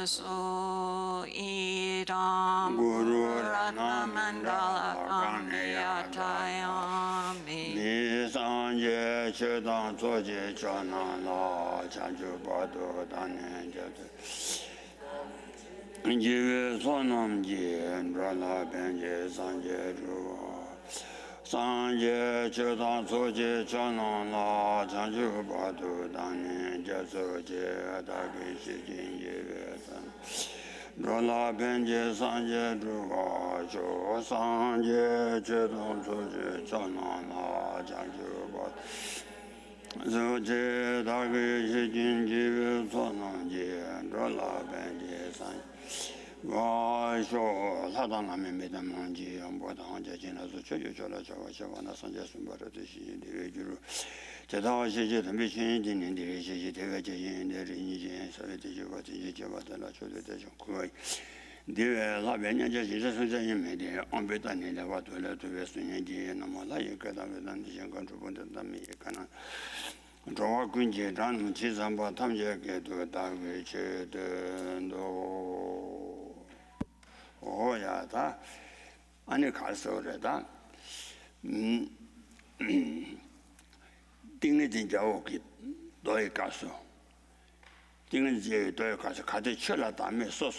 so idam Guru Ratna Mandala Kanayatayami Nisanje Chedan Soje Chana La Chanchu Bado Danen Jatu Jive Sonam Jien Brala Benje Sanje Ruwa Sanje Chedan Soje Chana La Chanchu Bado Danen Jatu Je Adagi Shijin Jive San Rola Benje Sanje Druga Jo Sanje Chedan Soje Chana La Chanchu Bado Zoje Dagi Shijin Jive Sonam Jien Rola Benje Sanje Vasho Ladana Medamanji and Bodanja Jina Zucho Jola Sanja Sumbara de Shi Juru Teta Shiji the Mission in the Rishi Tegaji in the Rinji Savati Javatala Choda Koi. The Lavenia Jesus Media on Betani, the Watola to Western and Malaya Kadavan contributed to me. Draw Quincy, Dran, Chisamba, Tamja, get to a dark witch, yeah, that. And the castle, that. Dignity Jaoki, Doi Castle. Dignity Doi Castle, Cadicella, Dame, so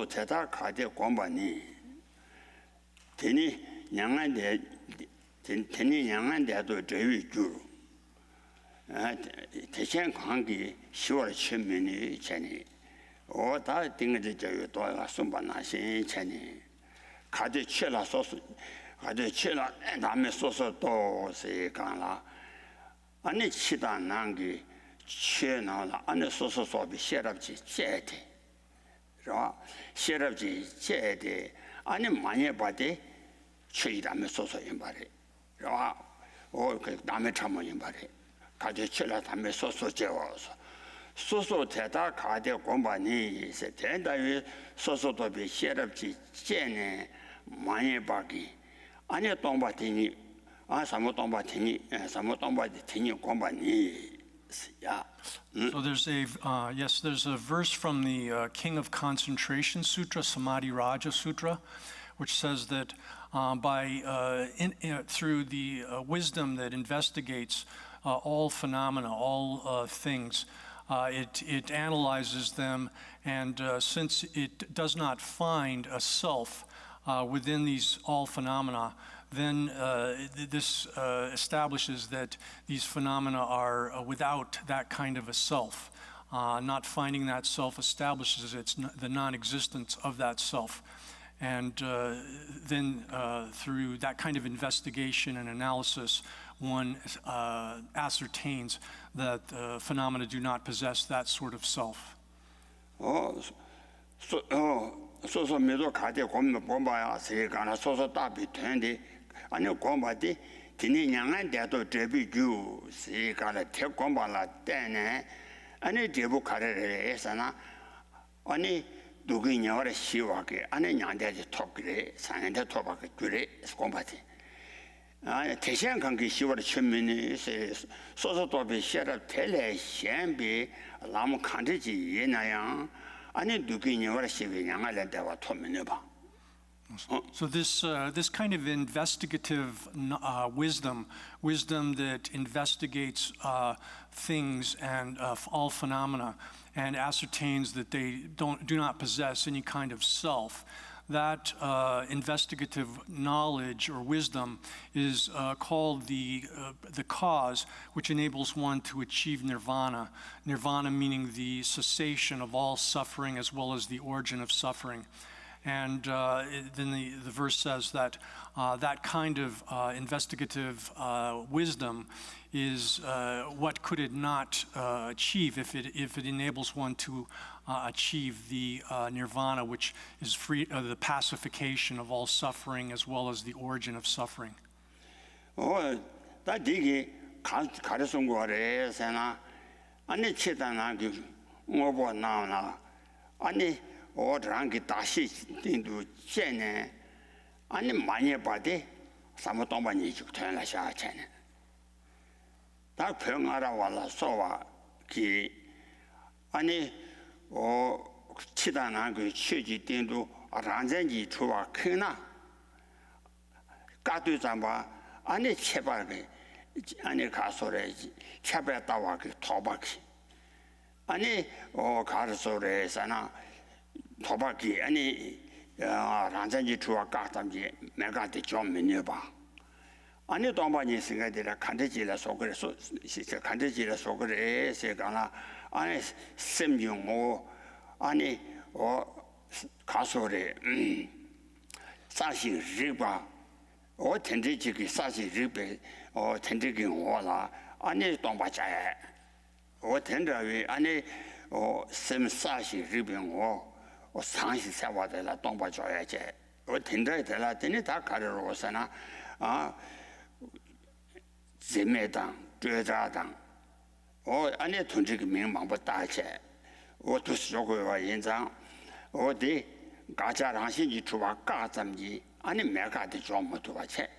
Teta, Cade, Company. Tenny, young and dead, Tenny, young and dead to David Juru. Teshan Kangi, sure chimney, Chenny. O that thing is the Dola Sumbana, Chenny. Cadicella sauce, Cadicella, and I'm a sauce to say Gala. And it's Chita Nangi, Chena, and a sauce of the sheriff Jetty. Sheriff Jetty, and a money body, Chita Mesosa in body. Or Dametamo in body. Cadicella, Mesoso Jewels. So Teta Cade Company is a tender so to be sheriff Jenny, money baggy. And a tombatini, and some tombatini, and some tombatini company. Yeah. So there's there's a verse from the King of Concentration Sutra, Samadhi Raja Sutra, which says that through the wisdom that investigates all phenomena, all things, it analyzes them, and since it does not find a self within these all phenomena, then this establishes that these phenomena are without that kind of a self. Not finding that self establishes the non-existence of that self. And then through that kind of investigation and analysis, one ascertains that phenomena do not possess that sort of self. So middle card, Bomba, say, Gana, so tabi, 20, and you combat, Tinian and Dato Debbie Jew, see, Gana, take Gombala, 10, and a debu carrier, Sana, only doing your Shiwaki, and a young daddy talk, sign the tobacco, combat. Teshan can give you a chimney, says, so to be shut up, tele, shambi, lam country, yenayang, and a duking your shiving, and I let there were Tomineba. So this kind of investigative wisdom that investigates things and all phenomena and ascertains that they do not possess any kind of self, that investigative knowledge or wisdom is called the cause which enables one to achieve nirvana. Nirvana meaning the cessation of all suffering as well as the origin of suffering. And then the verse says that that kind of investigative wisdom is what could it not achieve if it enables one to achieve the nirvana, which is free, the pacification of all suffering as well as the origin of suffering. Oh, that digi 가르송 거래 세나 아니 치다나 그 뭐보 나나 아니 어랑기 다시 띵도 쟤네 아니 많이 봐대 사모동반이 죽잖아 샤체네 다 병하라 와라 소와 기 아니 치다나 그 취지 땡도 란전지 추와 크나 가도 잠바 안에 체바게 안에 가소래 체바다와 그 토박이 아니 가르소래서나 토박이 아니 란전지 추와 가담지 내가한테 좀 미녀봐 아니 동반이 생각되라 간대지라 속그래서 간대지라 속그래 세가나 아니 sem용오 아니 가소래 사시 리바 텐디지기 사시 리베 텐디기 오라 아니 동바자에 텐드라위 아니 셈 사시 리병오 상시 세와들라 동바자에제 텐드라들라 되니 다 가르로서나 제메당 죄자당 안에 돈지기 명망부 다체 또 수고와 인장 어디 가자랑신지 주와 가점지 아니 메가데 좀 못와체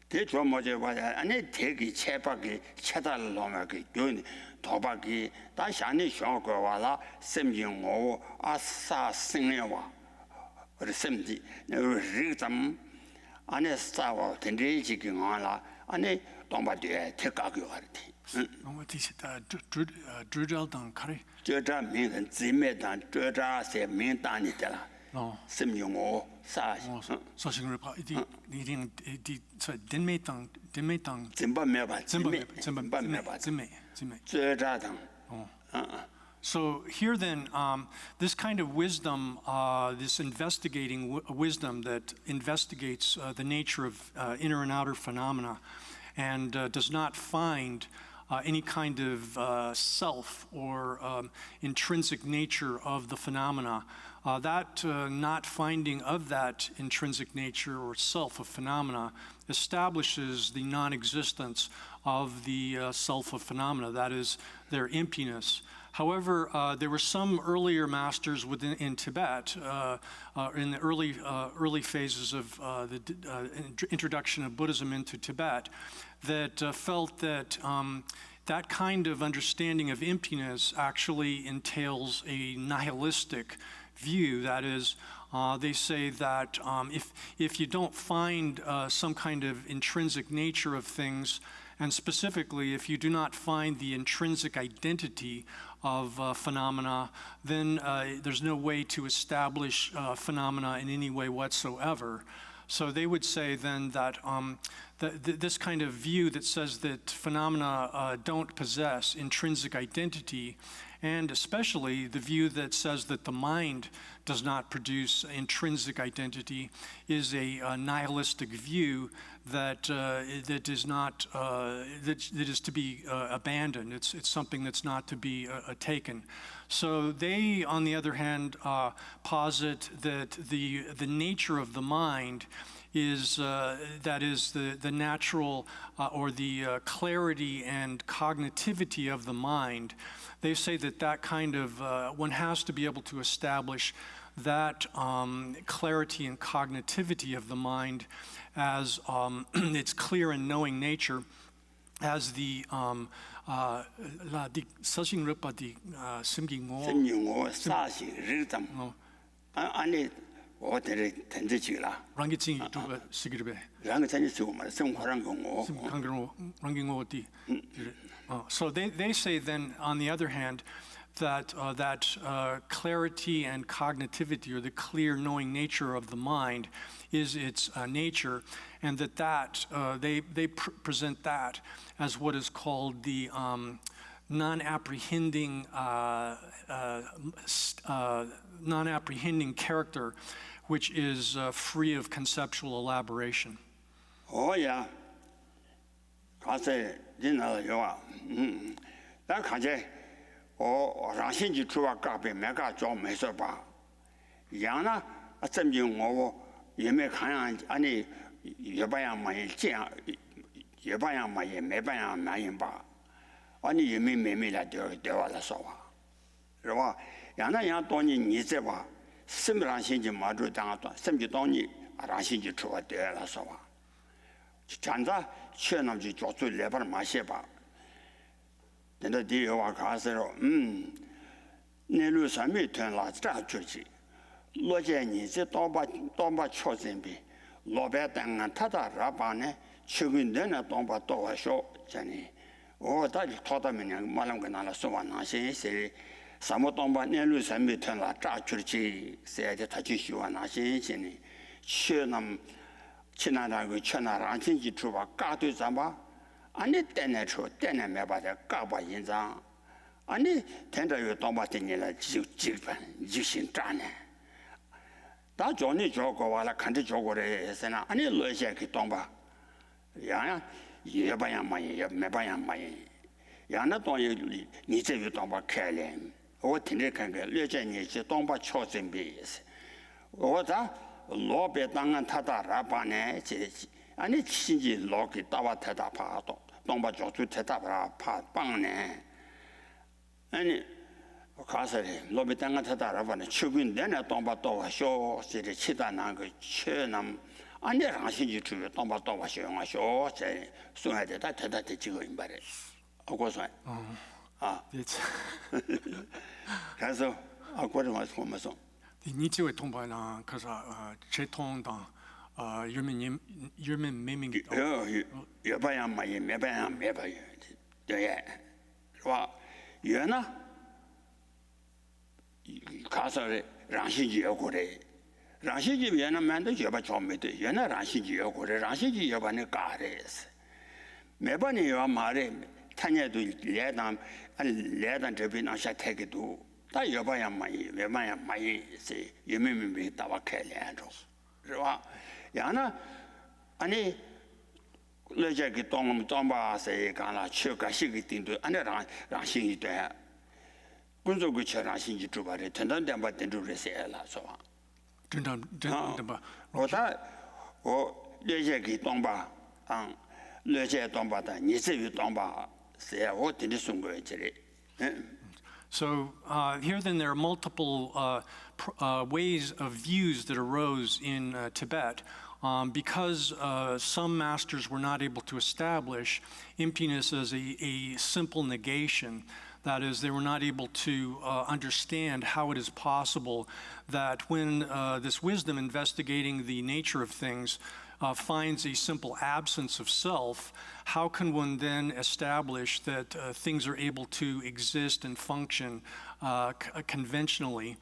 대좀 뭐저 봐야 아니 대기 체박이 체달로마기 돈 도박이 다시 안에 쇼고와라 sem용오 아사 생내와 우리 sem지 리tam 안에 싸워 된지기 알아 안에 동바디에 택가고 하르티 What is it? Drudal Kari? 这这名人姊妹当这这些名当你的啦，什么用我啥？ Sashing Ripa, Dinmetang, 真不明白，真不明白， Zime. 这这当， So here then, this kind of wisdom, this investigating wisdom that investigates the nature of inner and outer phenomena and does not find any kind of self or intrinsic nature of the phenomena, that not finding of that intrinsic nature or self of phenomena establishes the non-existence of the self of phenomena, that is, their emptiness. However, there were some earlier masters in Tibet, in the early phases of the introduction of Buddhism into Tibet, that felt that that kind of understanding of emptiness actually entails a nihilistic view. That is, they say that if you don't find some kind of intrinsic nature of things, and specifically if you do not find the intrinsic identity of phenomena, then there's no way to establish phenomena in any way whatsoever. So they would say then that this kind of view that says that phenomena don't possess intrinsic identity, and especially the view that says that the mind does not produce intrinsic identity, is a nihilistic view that is not that is to be abandoned. It's something that's not to be taken. So they, on the other hand, posit that the nature of the mind is that is the natural or the clarity and cognitivity of the mind. They say that that kind of one has to be able to establish that clarity and cognitivity of the mind as its clear and knowing nature, as the 사실 르파디 심기고 sem용오 사시 리tam, 안에 어디를 던지지라, 랑기칭이 두 시기르베 랑전지 주고 말 생활한 거고. 강경로 랑경고 어디. So they say then, on the other hand, that clarity and cognitivity, or the clear knowing nature of the mind, is its nature, and that they present that as what is called the non-apprehending character, which is free of conceptual elaboration. 오야, 가서 진나요. 나 가제 라신지 주와 까베 메가 좀 해서 봐. 양나 sem용오 예매 가양 아니 예바야마이 제 예바야마이 메바야마이 봐. 아니 예매 메메라 되어라서 와. 그러와 양나 양 돈이 니제 봐. 심라신지 마주 당도 심지 돈이 라신지 주와 되어라서 와. 잔자 최남지 조수 레발 마셔 봐. 근데 뒤에와 가서로 내루 삼이 된라 자주지 로제니 제 동바 초진비 로베 땅은 타다 라바네 최근에는 동바 도와쇼 자니 다리 토다면 말한 거 나라 소와나 신세 사모 동바 내루 삼이 된라 자주지 세대 다지시와나 신신이 최남 지나라고 천하라 진지 주바 까도 잡아 아니 때내초 때내 매바다 까바 인장 아니 텐더요 동바티니라 지신 짜네 다 존이 저거 와라 칸데 저거래 했으나 아니 러시아기 동바 야야 예바야 마이 매바야 마이 야나 동이 니제요 동바开래我听着看看了解你是东巴敲准备是我咋老别当然他打拉巴呢这아니 친지 로기 따와 대다 파도 동바 조주 대다 파 빵네 아니 가서리 로비 땅가 대다 라바네 추빈 내내 동바 또와 쇼 시리 치다난 그 최남 아니 당신이 주 동바 또와 쇼가 쇼제 소야데 다 대다 지고 임바래 어고서 그래서 아고를 말씀하면서 你这位同胞呢，可是这通的人民明明有办法嘛也没办法，对，是吧？原呢，卡上的让心结过来，让心结原来蛮多也把装没的，原来让心结过来，让心结也把那嘎的是，没把你要买的，他家都来当这边那下太个多。 他要不然买，要不然买是人民币大把开两种，是吧？然后呢，你那些个当把谁干了，去个些个顶多，让生意端，工作个去让生意做吧的，天天两把顶住这些了，是吧？真的，我那些个当把那些当把的，你至于当把谁我顶着送过去的，So here then there are multiple ways of views that arose in Tibet because some masters were not able to establish emptiness as a simple negation. That is, they were not able to understand how it is possible that when this wisdom investigating the nature of things finds a simple absence of self, how can one then establish that things are able to exist and function conventionally?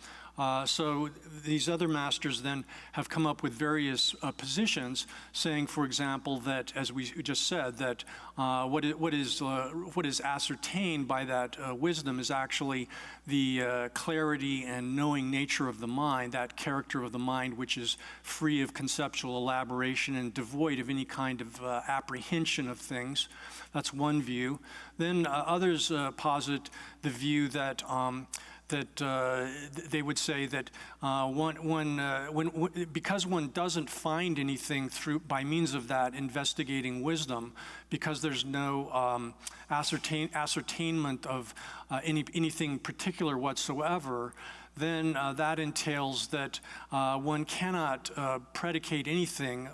So these other masters then have come up with various positions, saying, for example, that, as we just said, that what is ascertained by that wisdom is actually the clarity and knowing nature of the mind, that character of the mind which is free of conceptual elaboration and devoid of any kind of apprehension of things. That's one view. Then others posit the view that they would say that because one doesn't find anything by means of that investigating wisdom, because there's no ascertainment of anything particular whatsoever, then that entails that one cannot predicate anything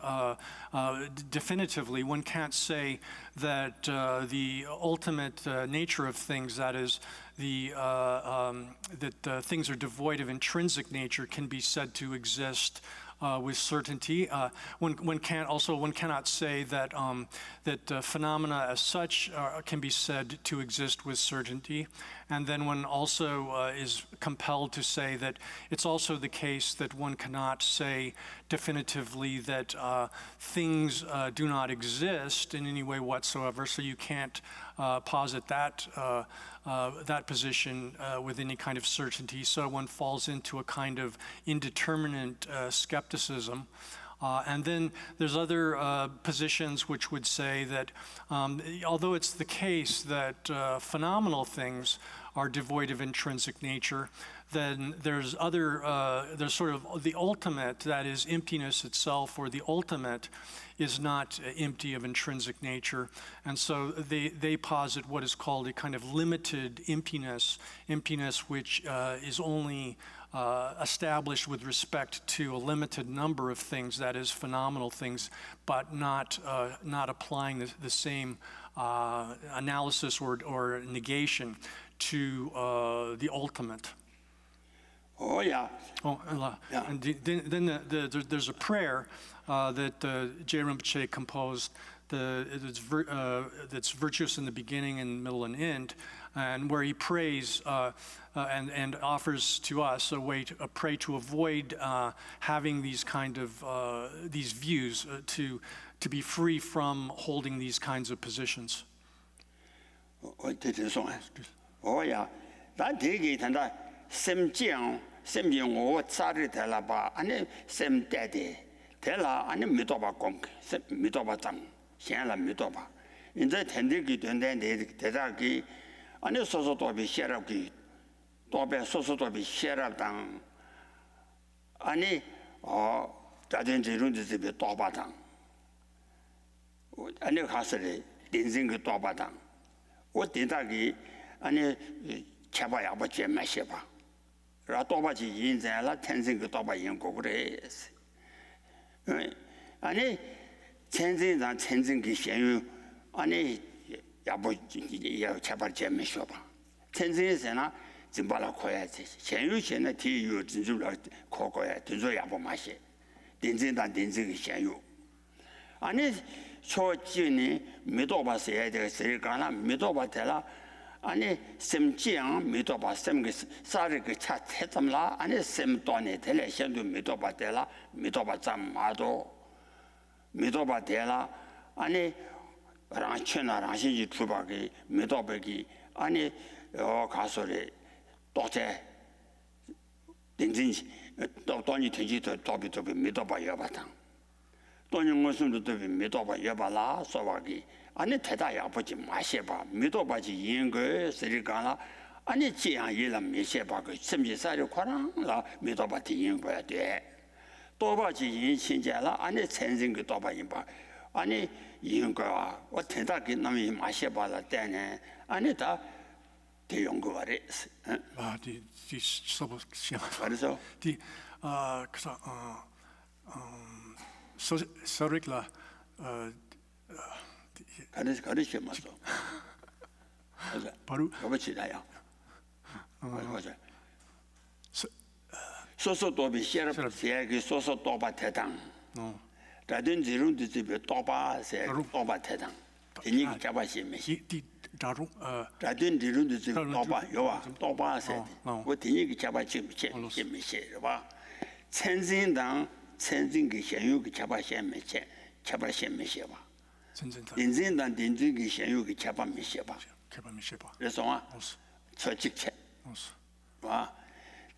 definitively. One can't say that the ultimate nature of things, that is, that things are devoid of intrinsic nature, can be said to exist with certainty. One cannot say that phenomena as such can be said to exist with certainty. And then one also is compelled to say that it's also the case that one cannot say definitively that things do not exist in any way whatsoever. So you can't posit that position with any kind of certainty. So one falls into a kind of indeterminate skepticism. And then there's other positions which would say that although it's the case that phenomenal things are devoid of intrinsic nature, then there's sort of the ultimate, that is emptiness itself, or the ultimate is not empty of intrinsic nature. And so they posit what is called a kind of limited emptiness which is only established with respect to a limited number of things, that is phenomenal things, but not applying the same analysis or negation to the ultimate. Oh, yeah. Oh, Allah. Yeah. And there's a prayer that J. Rinpoche composed that's virtuous in the beginning and middle and end, and where he prays and offers to us a way to pray to avoid having these kind of these views, to be free from holding these kinds of positions. Oh, yeah. That day, Sem我早日得了吧，俺那sem带的，得了俺那没多把工，没多把账，现了没多把。现在天天给短短的，得那给，俺那说多比写了给，多比说多比写了当，俺那哦，家庭这种的这边多把账，俺那开始的定性个多把账，我定那给，俺那七八也不见没些吧。然多把去印在了，天生个多把印过过来是，俺那天生让天生个现有，俺那也不也七八见没学吧，天生是呢，真把它可以现有现在体育真就了可可以，真说也不嘛些，定真当定真个现有，俺那说今年没多把谁这个谁干了，没多把得了。아니 셈지양 미도바 셈게 사르게 차 태점라 아니 셈도네 텔레 현도 미도바 데라 미도바 잠마도 미도바 데라 아니 랑천나 랑신지 주바게 미도베기 아니 가서래 또제 딩진지 또 돈이 되지도 도비도비 미도바 여바당 돈이 무슨 도비 미도바 여바라 소바기 아니 대다 야버지 마셔봐 믿어봐지 인거 쓰리가나 아니 지양 일람 미셔봐 그 심지사를 과랑라 믿어봐지 인거야 돼 또봐지 인신자라 아니 천생 그 또봐 인바 아니 인거야 어 대다기 남이 마셔봐라 때네 아니 다 대용거 말이 디 서버 그래서 디 그래서 소릭라 가르쳐 맞어. 바로 가르치다요. 맞아. 소소도비 셰르 세게 소소도바 대당. 다른 지론도 집에 도바 세 도바 대당. 되니 잡아시면. 디 다루 다른 지론도 집에 도바 요와 도바 세. 뭐 되니 잡아시면 봐. 천진당 천진기 현유기 잡아시면 잡아시면 봐. 인생단 인생이 현유기 개발미셔봐. 그래서 와 저직체. 와.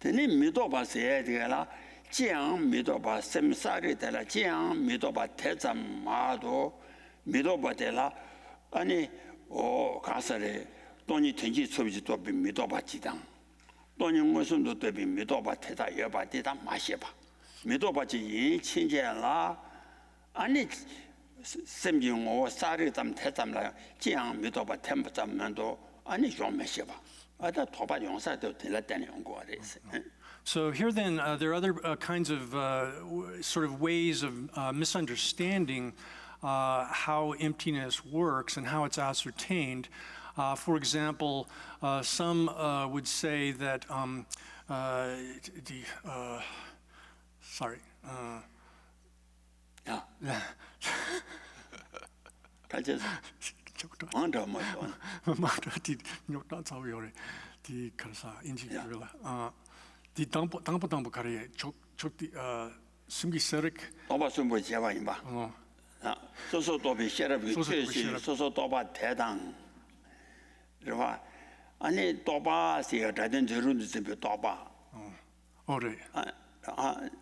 되니 믿어봐서야 되라. 장 믿어봐 셈사리 되라. 장 믿어봐 대잠마도 믿어봐되라. 아니 가서래 돈이 된지 소비지도 믿어봐지당. 돈이 무슨 도 대비 믿어봐 대다 여봐대다 마셔봐. 믿어봐지 이 친제라. 아니 셈징오 사르담 태담라 지양 믿어봐 템부담만도 아니 좀 마셔봐. 아다 도바 용사도 들었다는 연구가 됐어. So here then, there are other kinds of sort of ways of misunderstanding how emptiness works and how it's ascertained. For example, some would say that 가져서 안다 맞아. 마트디 뇨다 자위오레 디 카사 인지그라 디 당보 카레 족디 심기 세릭 도바 숨보 제와인 봐. 소소 도비 셰르비 최시 소소 도바 대당. 그러봐 아니 도바 세야 다른 저run도 좀 도바. 오레.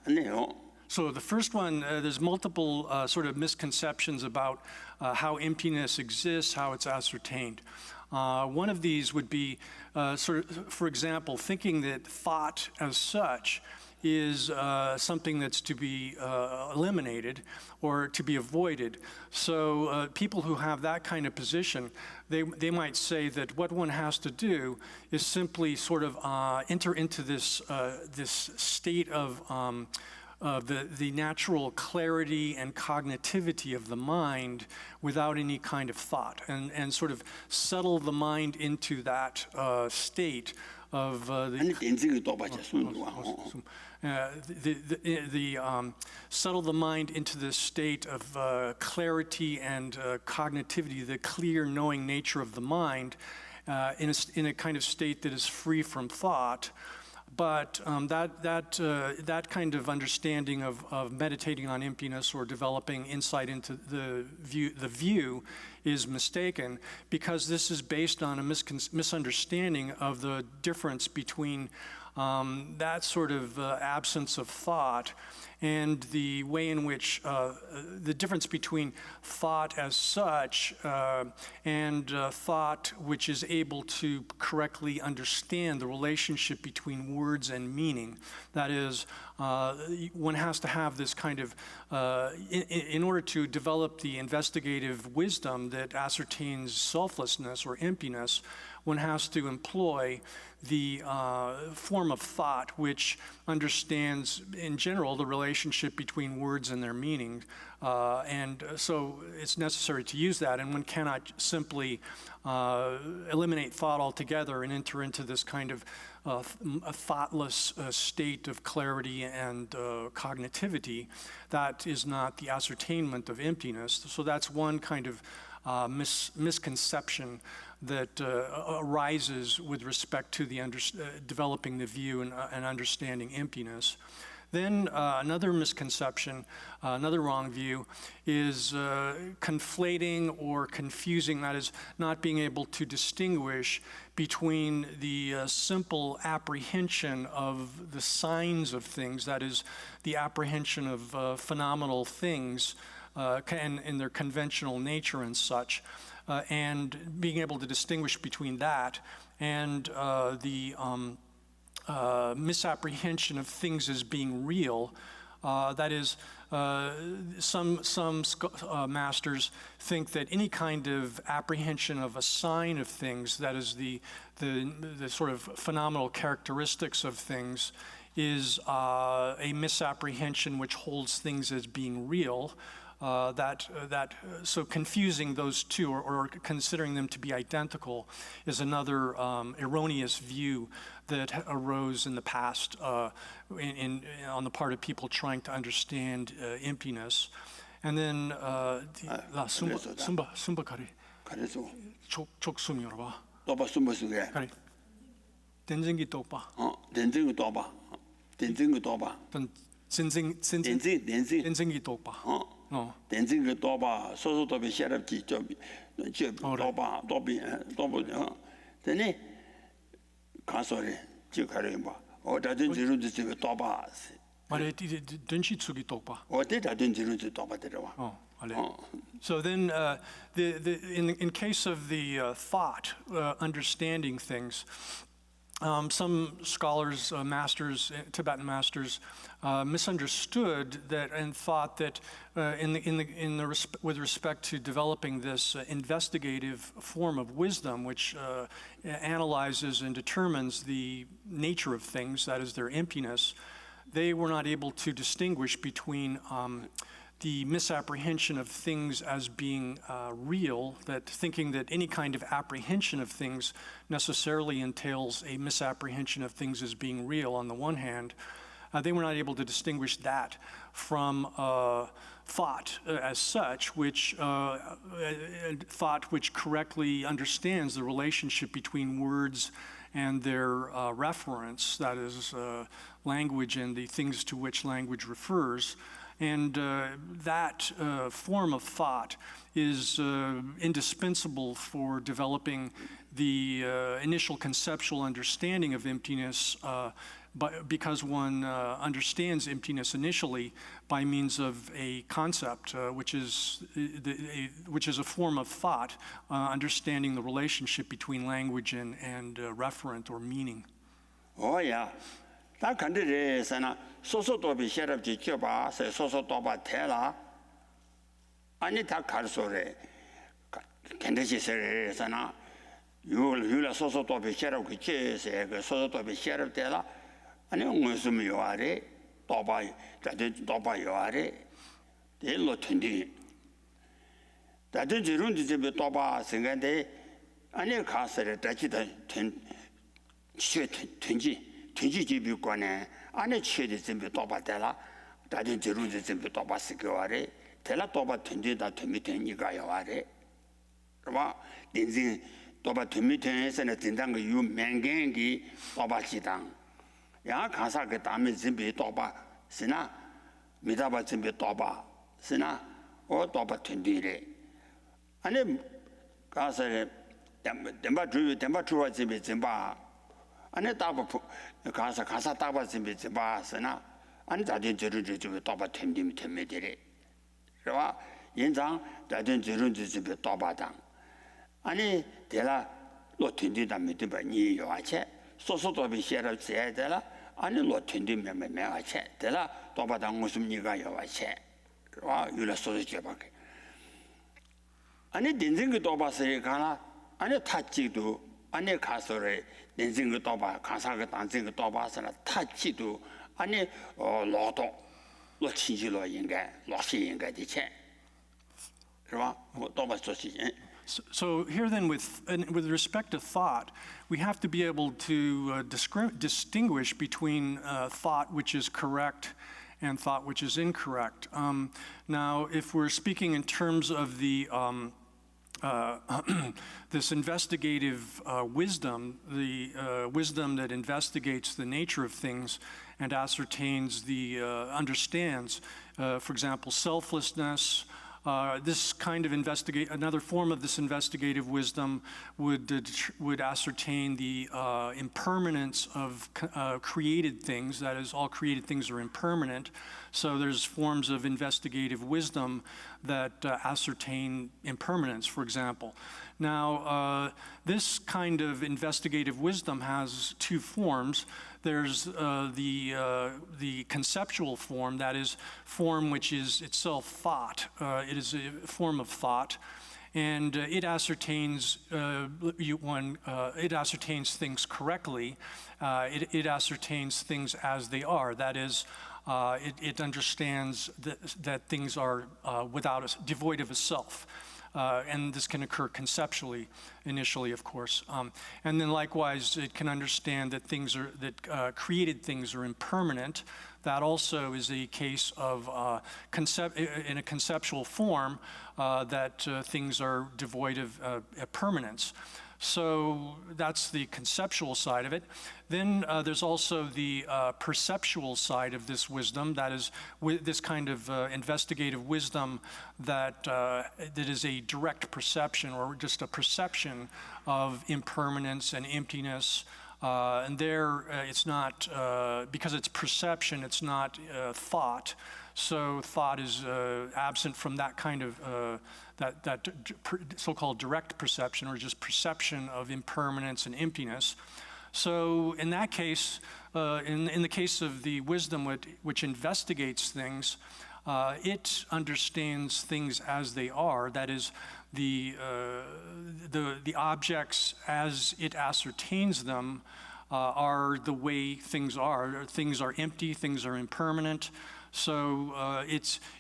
아니요. So the first one, there's multiple sort of misconceptions about how emptiness exists, how it's ascertained. One of these would be, sort of, for example, thinking that thought as such is something that's to be eliminated or to be avoided. So people who have that kind of position, they might say that what one has to do is simply sort of enter into this state of the natural clarity and cognitivity of the mind without any kind of thought, and sort of settle the mind into that state the 아니 된지가 또 봐줘 순두와. settle the mind into this state of clarity and cognitivity, the clear knowing nature of the mind, in a kind of state that is free from thought. But that kind of understanding of meditating on emptiness or developing insight into the view is mistaken, because this is based on a misunderstanding of the difference between that sort of absence of thought and the way in which the difference between thought as such and thought which is able to correctly understand the relationship between words and meaning. That is, one has to have this kind of, in order to develop the investigative wisdom that ascertains selflessness or emptiness, one has to employ the form of thought which understands, in general, the relationship between words and their meaning. And so it's necessary to use that, and one cannot simply eliminate thought altogether and enter into this kind of a thoughtless state of clarity and cognitivity. That is not the ascertainment of emptiness. So that's one kind of misconception that arises with respect to the developing the view and understanding emptiness. Then another misconception, another wrong view, is conflating or confusing, that is, not being able to distinguish between the simple apprehension of the signs of things, that is, the apprehension of phenomenal things in their conventional nature and such, and being able to distinguish between that and the misapprehension of things as being real. That is, some masters think that any kind of apprehension of a sign of things, that is the sort of phenomenal characteristics of things, is a misapprehension which holds things as being real. So confusing those two or considering them to be identical is another erroneous view that arose in the past on the part of people trying to understand emptiness. And then sumba kari choksum yorba. 또봐 숨어 쓰게. kari denjengi topa. 된지가 또봐. 된지가 또봐. denjengi topa. 된지가 또봐. 소소도비 샤랍지 좀 또봐 또봐. 되니 가서리 지가래 봐. 어디든 지루도 집에 또봐. 말에 denshi tsugi topa. 어디든 지루도 또봐 들어와. So then, in case of the thought, understanding things, some scholars, masters, Tibetan masters, misunderstood that and thought that with respect to developing this investigative form of wisdom, which analyzes and determines the nature of things, that is their emptiness, they were not able to distinguish between the misapprehension of things as being real, that thinking that any kind of apprehension of things necessarily entails a misapprehension of things as being real on the one hand. They were not able to distinguish that from thought as such, which thought which correctly understands the relationship between words and their reference, that is language and the things to which language refers. And that form of thought is indispensable for developing the initial conceptual understanding of emptiness, because one understands emptiness initially by means of a concept, which is a form of thought, understanding the relationship between language and referent or meaning. Oh yeah. 다 간들에서나 소소도비 셔럽지 켜봐 소소도바 태라 아니 다 가르소래 캔데시서에서나 유라 소소도비 셔럽 켜세 그 소소도비 셔럽 때라 아니 무슨 요아래 도바 다들 도바 요아래 데로 튼디 다들 지룬지 집에 도바 생각데 아니 가서래 다치다 취 튼지 집이 거네 안에 취에 준비 또 받달라 다른 제루지 준비 또 받스겨 와래 대라 또 받 튼지다 되니까요 와래 그봐 인생 또 받 튼미튼에서는 진단 거 유명gen기 또 받지당 야 가사 그 다음에 준비 또 받으나 미다바 준비 또 받으나 또 받 튼지래 아니 가서 덴바 주와 집에 봐 안에 따바 가사 따바 집에 봐서나 안에 다된 저를 집에 따바 템dim이 템메들이 그러와 연장 다된 저를 집에 따바당 아니 대라 로튼디다 믿어봐 니 요아체 소소도비 셔를 해야 되라 아니 로튼디 매매매아체 대라 따바당 무슨 니가 요아체 그러와 유라 소리 제밖에 아니 딘징이 따바서 가나 아니 타치도 아니 가서래 인생을 떠봐 가사가 단생을 떠봐서나 타치도 아니 로도 로친지로 인가 로시 인가 대체 그봐 뭐 떠봐 소시 So here then, with respect to thought, we have to be able to distinguish between thought which is correct and thought which is incorrect. Now, if we're speaking in terms of the this investigative wisdom, the wisdom that investigates the nature of things and ascertains understands, for example, selflessness. This kind of another form of this investigative wisdom would ascertain the impermanence of created things. That is, all created things are impermanent. So there's forms of investigative wisdom that ascertain impermanence, for example. Now, this kind of investigative wisdom has two forms. There's the conceptual form, that is, form which is itself thought. It is a form of thought, and it ascertains it ascertains things correctly. It ascertains things as they are. That is, it understands that things are devoid of a self. And this can occur conceptually, initially, of course. And then likewise, it can understand that created things are impermanent. That also is a case of in a conceptual form that things are devoid of permanence. So that's the conceptual side of it. Then there's also the perceptual side of this wisdom. That is, this kind of investigative wisdom that is a direct perception, or just a perception of impermanence and emptiness. And there, it's not, because it's perception, it's not thought. So thought is absent from that kind of that so-called direct perception, or just perception of impermanence and emptiness. So in that case, in the case of the wisdom which investigates things, it understands things as they are. That is, the objects as it ascertains them are the way things are. Things are empty. Things are impermanent. So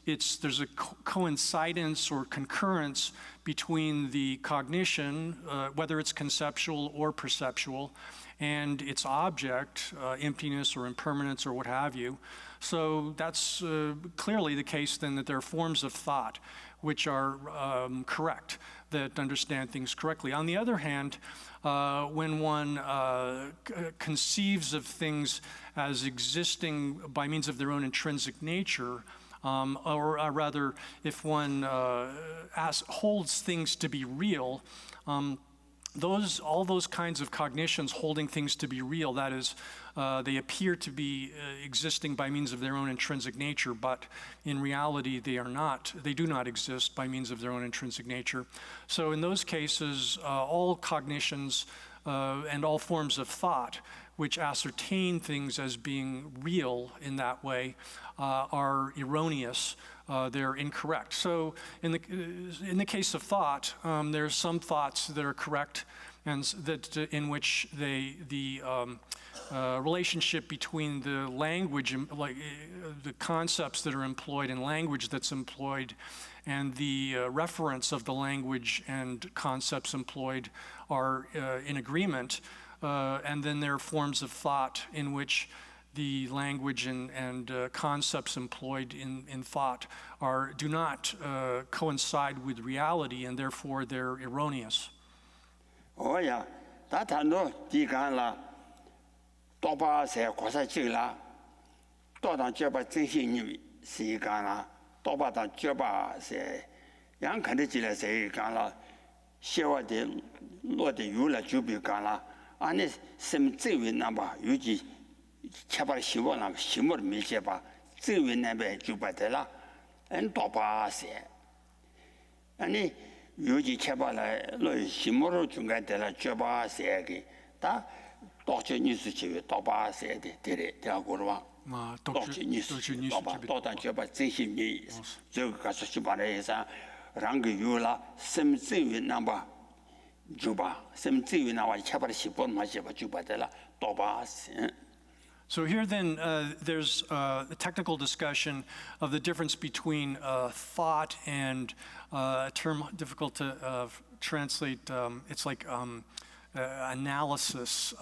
there's a coincidence or concurrence between the cognition, whether it's conceptual or perceptual, and its object, emptiness or impermanence or what have you. So that's clearly the case then, that there are forms of thought which are correct, that understand things correctly. On the other hand, when one conceives of things as existing by means of their own intrinsic nature, or rather, if one holds things to be real, all those kinds of cognitions holding things to be real, that is, they appear to be existing by means of their own intrinsic nature, but in reality they do not exist by means of their own intrinsic nature. So in those cases, all cognitions and all forms of thought which ascertain things as being real in that way are erroneous. They're incorrect. So in the case of thought, there's some thoughts that are correct, and that in which the relationship between the language, like the concepts that are employed and language that's employed, and the reference of the language and concepts employed are in agreement. and then there are forms of thought in which the language and concepts employed in thought do not coincide with reality, and therefore they're erroneous. Oh yeah, that no digan la, toba se kosa chila, todan joba zinhi ni si gan la, toba dan joba se, yang kan de jile se gan la, xewa de lo de yu la jubi gan la, ane sem ziwi namba yuji chaba xiwo na ximo mi xeba, ziwi namba juba de la, en toba se, ane yuji cheba la lo ximo junga de la joba se ge, ta dokje nisu chiwi toba se de tere de agurwa. dokje nisu chiwi toba, dodan joba zinhi ni, zoga kaso xiba la yesa, rangi yu la sem ziwi namba juba, sem ziwi namba chaba xibo ma xeba juba de la toba se. So here then, there's a technical discussion of the difference between thought and a term difficult to translate. It's like analysis.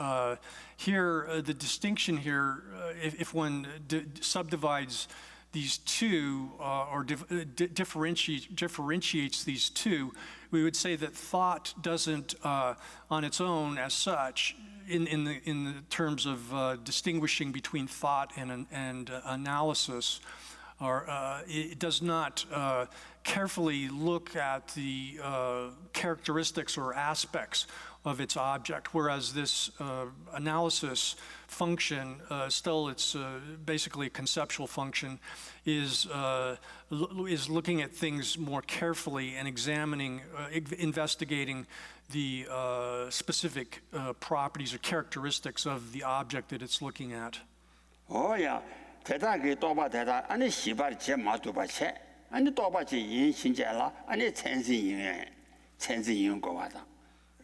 Here, the distinction here, if one subdivides these two or differentiates these two, we would say that thought doesn't, on its own as such, in the terms of distinguishing between thought and analysis, or it does not carefully look at the characteristics or aspects of its object, whereas this analysis function, still it's basically a conceptual function, is looking at things more carefully and examining, investigating the specific properties or characteristics of the object that it's looking at. Oh yeah, 대단하게 또봐 대단. 아니 시발 제 마도바 체. 아니 또봐 제 인신제라. 아니 천신인 거 같다.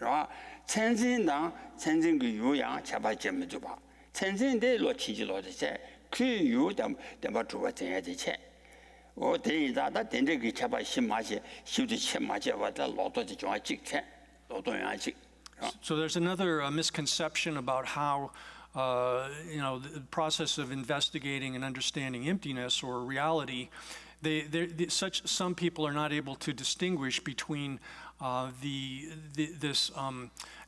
라 천신당 천신 그 요양 제발 제 마도바. 천신대 로치지로데 체. 그 요담 담바 주바 전야지 체. 어 대이다다 된데 제발 신마시 시우지 쳇마시 와다 로도지 좀 찍체. So there's another misconception about how the process of investigating and understanding emptiness or reality. Some people are not able to distinguish between this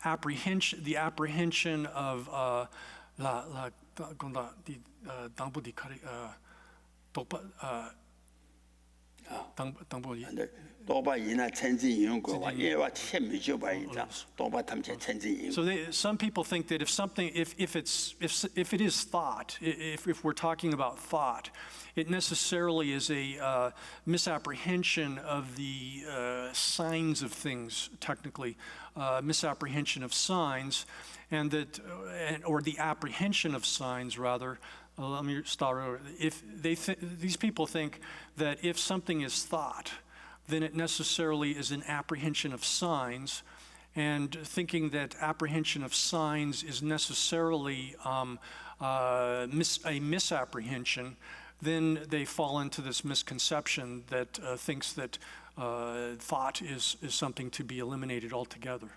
apprehension of So some people think that if it is thought, if we're talking about thought, it necessarily is a misapprehension of the signs of things, technically, misapprehension of signs, and that, or the apprehension of signs rather. Let me start over. These people think that if something is thought, then it necessarily is an apprehension of signs, and thinking that apprehension of signs is necessarily a misapprehension, then they fall into this misconception that thinks that thought is something to be eliminated altogether.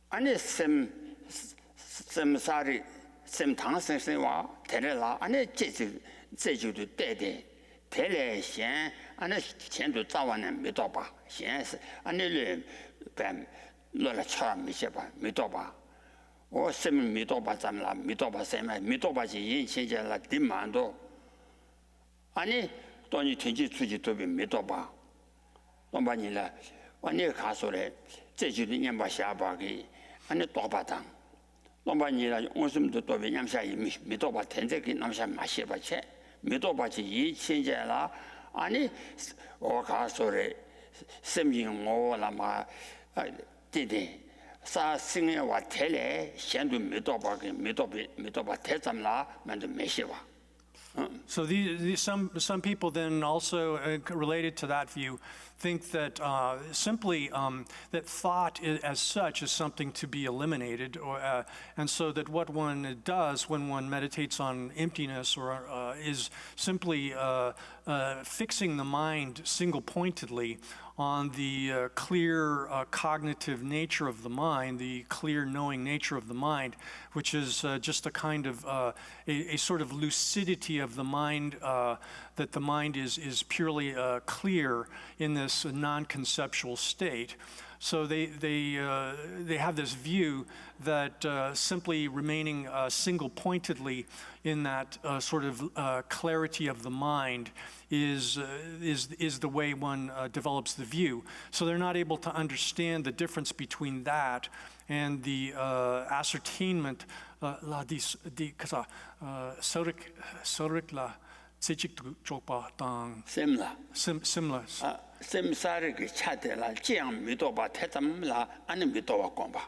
아니 셈사리 셈탕생생와 데레라 아니 제주도 때데 데레현 아니前途 早晚은 믿어봐 현스 아니를 뱀 놀라 처음 미셔봐 믿어봐 오 셈 믿어봐 잠라 믿어봐 셈 믿어봐지 인신제라 dimando 아니 돈이 된지 주지도 믿어봐 엄마니라 아니 가소래 제주도 년바 샤바기 아니 또바당 nombanira onsum도 또 왜냐면서 미도바 텐제기 남샤 마시바체 미도바지 이친제라 아니 오가소레 seming오라마 디디 사싱에와 텔레 현도 미도바기 미도바 대잠라 만도 메시와. So some people then also related to that view think that simply that thought as such is something to be eliminated, and so that what one does when one meditates on emptiness is simply fixing the mind single-pointedly on the clear cognitive nature of the mind, the clear knowing nature of the mind, which is just a kind of a sort of lucidity of the mind, that the mind is purely clear in this non-conceptual state. So they have this view that simply remaining single-pointedly in that sort of clarity of the mind is the way one develops the view. So they're not able to understand the difference between that and the ascertainment la di kasa sorik la tsichik chokpa tang 셈라 similar. 셈사르기 차데라 지양 미도바 태tam라 아니 미도바 곰바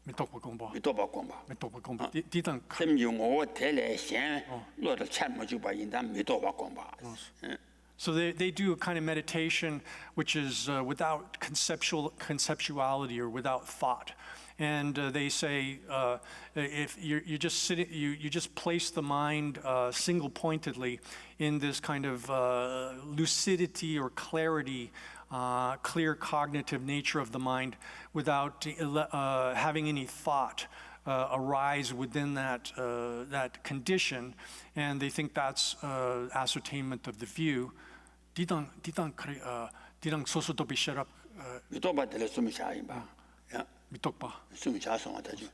미톡바 공부. 미도바 곰바 미톡바 공부. 디당 셈용오 텔레셴 로도 참모주바 인다 미도바 곰바 So they do a kind of meditation which is without conceptuality or without thought. And they say if you just sit, you just place the mind single-pointedly in this kind of lucidity or clarity, clear cognitive nature of the mind, without having any thought arise within that condition, and they think that's ascertainment of the view. Didang soso be shut up. 미도바 텔레 숨이 차이바 야 Mitokpa. 숨이 차송하다 주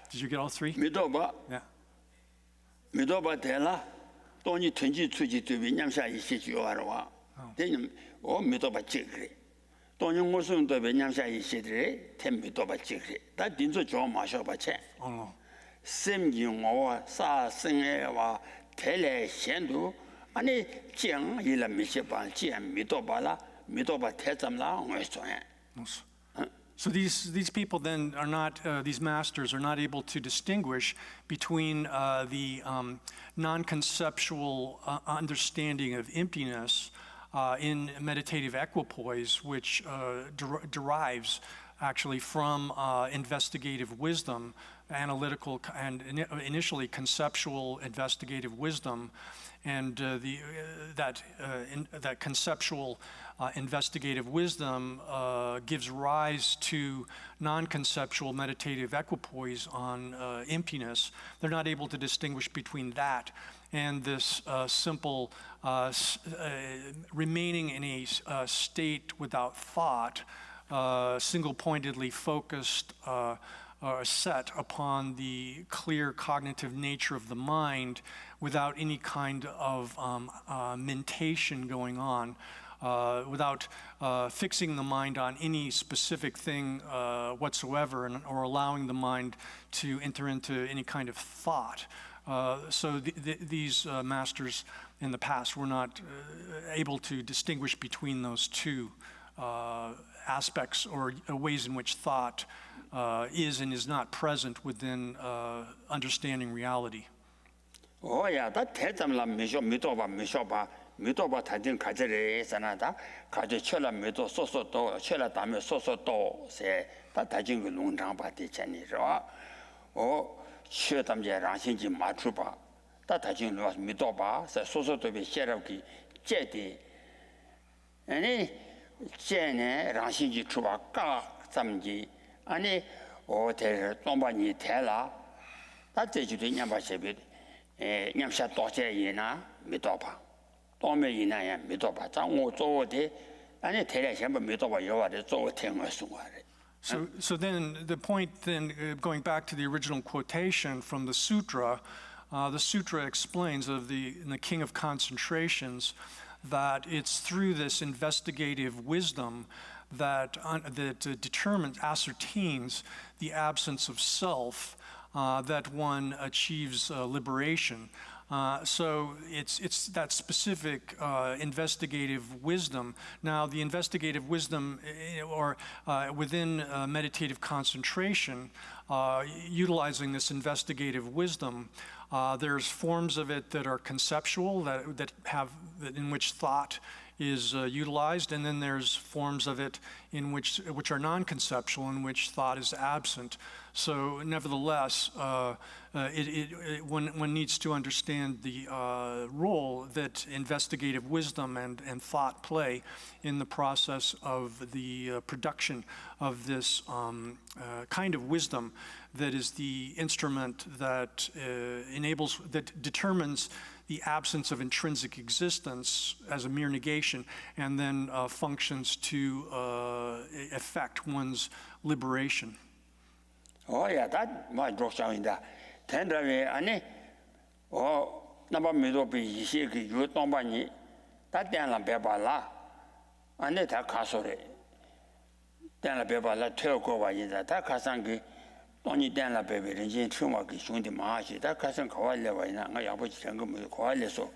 Did you get all three? 미도바 Yeah. 미도바 텔라 돈이 튼지 추지 되비 냠샤 이시 주요하러와 대님 오 미도바 찍그래 돈이 무슨 또 냠샤 이시들이 템 미도바 찍그래 다 딘조 좀 마셔봐체 Oh. 셈용어 사생애와 텔레 현도 아니 정 일라 미시반 지안 미도바라 미도바 태점라 응외소에 So these people then are not, these masters are not able to distinguish between the non-conceptual understanding of emptiness in meditative equipoise, which derives actually from investigative wisdom, analytical and initially conceptual investigative wisdom, and that conceptual investigative wisdom gives rise to non-conceptual meditative equipoise on emptiness. They're not able to distinguish between that and this simple remaining in a state without thought, single-pointedly focused set upon the clear cognitive nature of the mind without any kind of mentation going on, without fixing the mind on any specific thing whatsoever, or allowing the mind to enter into any kind of thought. So these masters in the past were not able to distinguish between those two aspects or ways in which thought is and is not present within understanding reality. 오야 다 태점라 미쇼 미도바 미쇼바 미도바 다진 가제레 사나다 가제 철라 미도 소소도 철라 다음에 소소도 세다 다진 그 농장 바디 전이죠 오 최담제 랑신지 맞추바 다 다진 로 미도바 소소도 비 셰럽기 제디 아니 제네 랑신지 추바 까 잠지 아니 오테 동반이 대라 다 제주도 냠바셰비 냠샤 도제이나 미도바 도메이나야 미도바 장오 조오데 아니 대략 전부 미도바 요와데 조오 탱어 순과래. So then the point then going back to the original quotation from the sutra explains in the King of Concentrations that it's through this investigative wisdom that determines, ascertains the absence of self, that one achieves liberation. So it's that specific investigative wisdom. Now, the investigative wisdom, or within meditative concentration, utilizing this investigative wisdom, There's forms of it that are conceptual, that in which thought is utilized, and then there's forms of it in which are non-conceptual, in which thought is absent. So, nevertheless, one needs to understand the role that investigative wisdom and thought play in the process of the production of this kind of wisdom that is the instrument that determines the absence of intrinsic existence as a mere negation, and then functions to effect one's liberation. Oh yeah, that my doctor in that. Tenderly, ane, oh, number middle be easy, you don't buy it. That then la bebala, ane that castle. Then la bebala, tell go by in that casangi. Only then la baby, and Jin Tumaki, soon the march, that cousin Coile, I have a jungle with Coileso.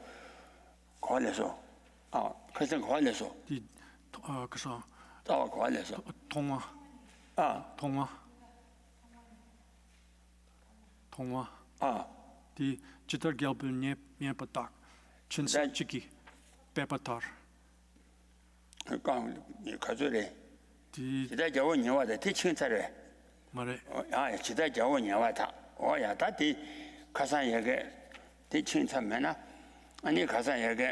Coileso. Oh, cousin Coileso. Oh, Coileso. Tonga. Ah, Tonga. Tonga. ah. The Jitter Gelbu Nyepatak. Chinsa Chiki. Pepatar. Gone, you casually. The Did I go in your teaching? Mare. 아, 지다 겨우냐 왔다. 오야, 다디 가산 얘기 대칭 참면아. 아니 가산 얘기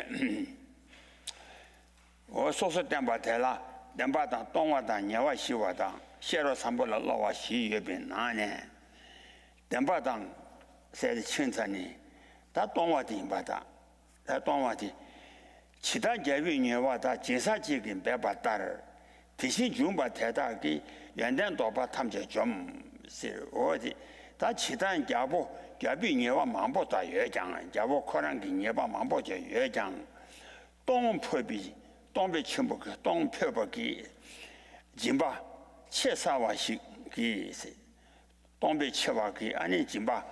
어 소소 땜바텔라. 땜바다 동와다 녀와 시와다. 시로 삼보라 라와 시예빈 나네. 땜바당 세리 칭찬이 다 동와디 바다. 다 동와디 지다 개위 녀와다 제사지긴 배바다를 대신 중바 대다기 연단 도바 탐제 좀 어디 다 치단 갸비 녀와 망보다 여장 갸보 코란기 녀바 망보제 여장 동표비 동배 침복 동표버기 진바 최사와시 기 동배 최와기 아니 진바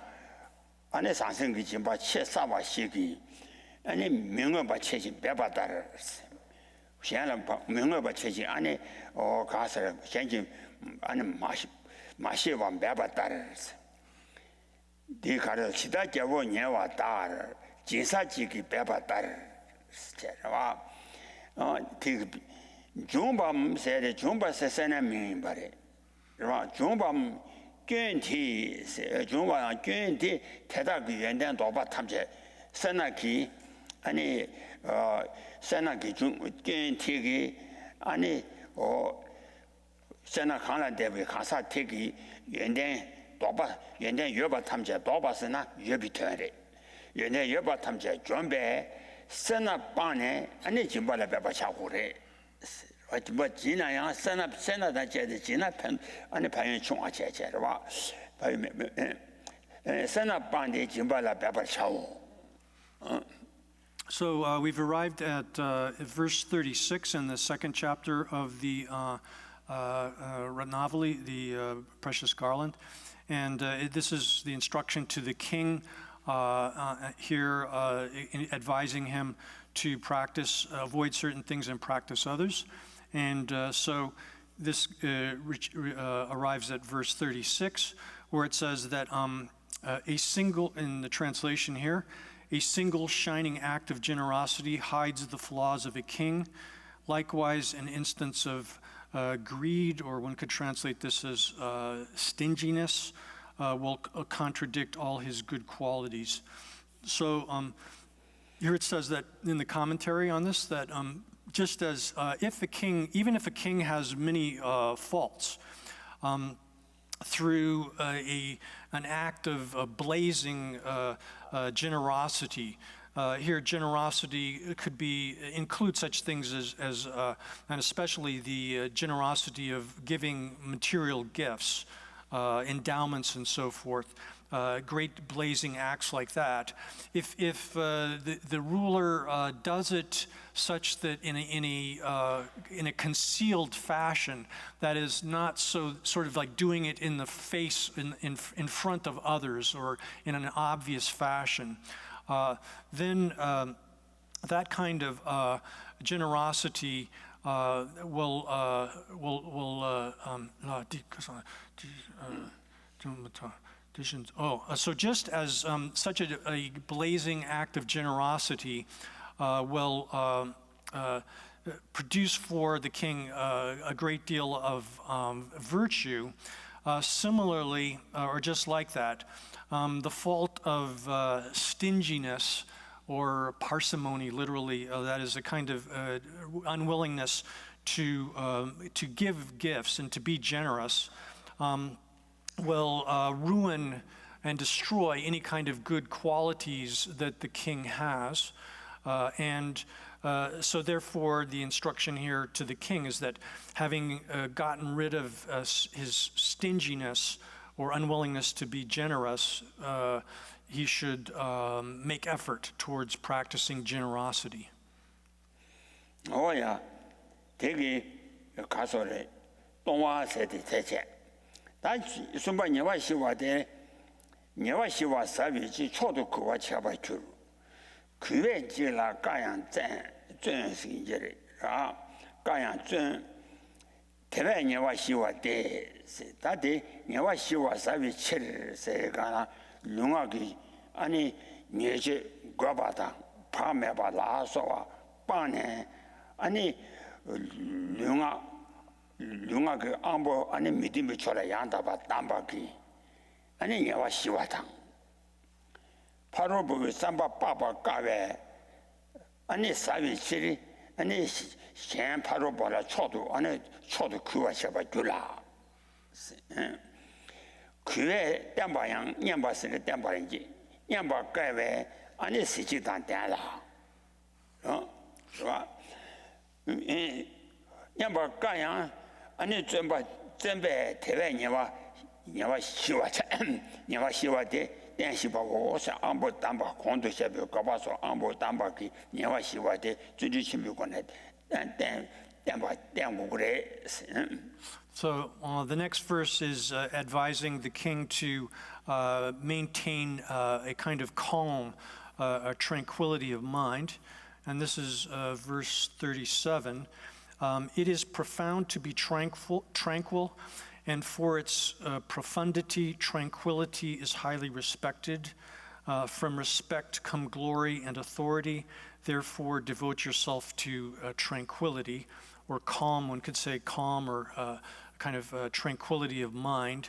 안에 상생기 진바 최사와시기 아니 명어바 최신 배바다를现在明白吧？最近俺呢，刚才现今俺呢马西往白把打的是，你看着其他家伙年娃打的，金沙几个白把打的，是吧？这个中巴现在中巴是谁能明白的，是吧？中巴具体是中巴具体太大个原点多把他们这谁能去，俺呢산나기 중 견티기 아니 산나 칸라 대비 가사 티기 연대 도바 연대 여바 탐제 도바스나 여비터리 연대 여바 탐제 준비 산나 반에 아니 진발에 배바 차고래 어디 뭐 지나야 산나다 제데 지나 편 아니 반연 총아 제제로 봐 산나 반에 진발에 배바 차고 So we've arrived at verse 36 in the second chapter of the Ratnavali, the precious Garland. And this is the instruction to the king here, advising him to avoid certain things and practice others. And so this arrives at verse 36, where it says that in the translation here, a single shining act of generosity hides the flaws of a king. Likewise, an instance of greed, or one could translate this as stinginess, will contradict all his good qualities. So here it says that in the commentary on this, that just as even if a king has many faults, through an act of blazing generosity. Here, generosity could include such things as and especially the generosity of giving material gifts, endowments, and so forth. Great blazing acts like that. If the ruler does it such that in a concealed fashion, that is not so sort of like doing it in the face, in front of others, or in an obvious fashion, then that kind of generosity will So just as such a blazing act of generosity will produce for the king a great deal of virtue, similarly, or just like that, the fault of stinginess or parsimony, literally, that is a kind of unwillingness to give gifts and to be generous, will ruin and destroy any kind of good qualities that the king has. So therefore, the instruction here to the king is that having gotten rid of his stinginess or unwillingness to be generous, he should make effort towards practicing generosity. Oh yeah, 되게 가서래 동화세대 대체. 다 순바 녀와 시와데 녀와 시와 사비지 초도 그와 쳐봐 줄. 그외 지라 가양 전전신제래. 아 가양 전 대외 녀와 시와데 다데 녀와 시와 사비 칠세가나 융하기 아니 녀제 과바다 파메바 라서와 빠네 아니 융아 그 안보 아니 믿음이 쳐라 양다바 담바기 아니 녀와 시와당 바로 보고 삼바 빠바 까베 아니 사비치리 아니 셴 바로 보라 초도 아니 초도 그와 셔봐 줄라 그에 담바양 냠바스의 담바인지 냠바 까베 아니 시지단 대라是吧 냠바 까양 아니 전배 대외 녀와 시와데 댄시바고 안보 담바 공도 셔베 가봐서 안보 담바기 녀와 시와데 주주심비권에 담바 그래. So the next verse is advising the king to maintain a kind of calm, a tranquility of mind. And this is verse 37. It is profound to be tranquil, and for its profundity, tranquility is highly respected. From respect come glory and authority. Therefore, devote yourself to tranquility, or calm. One could say calm, or kind of tranquility of mind.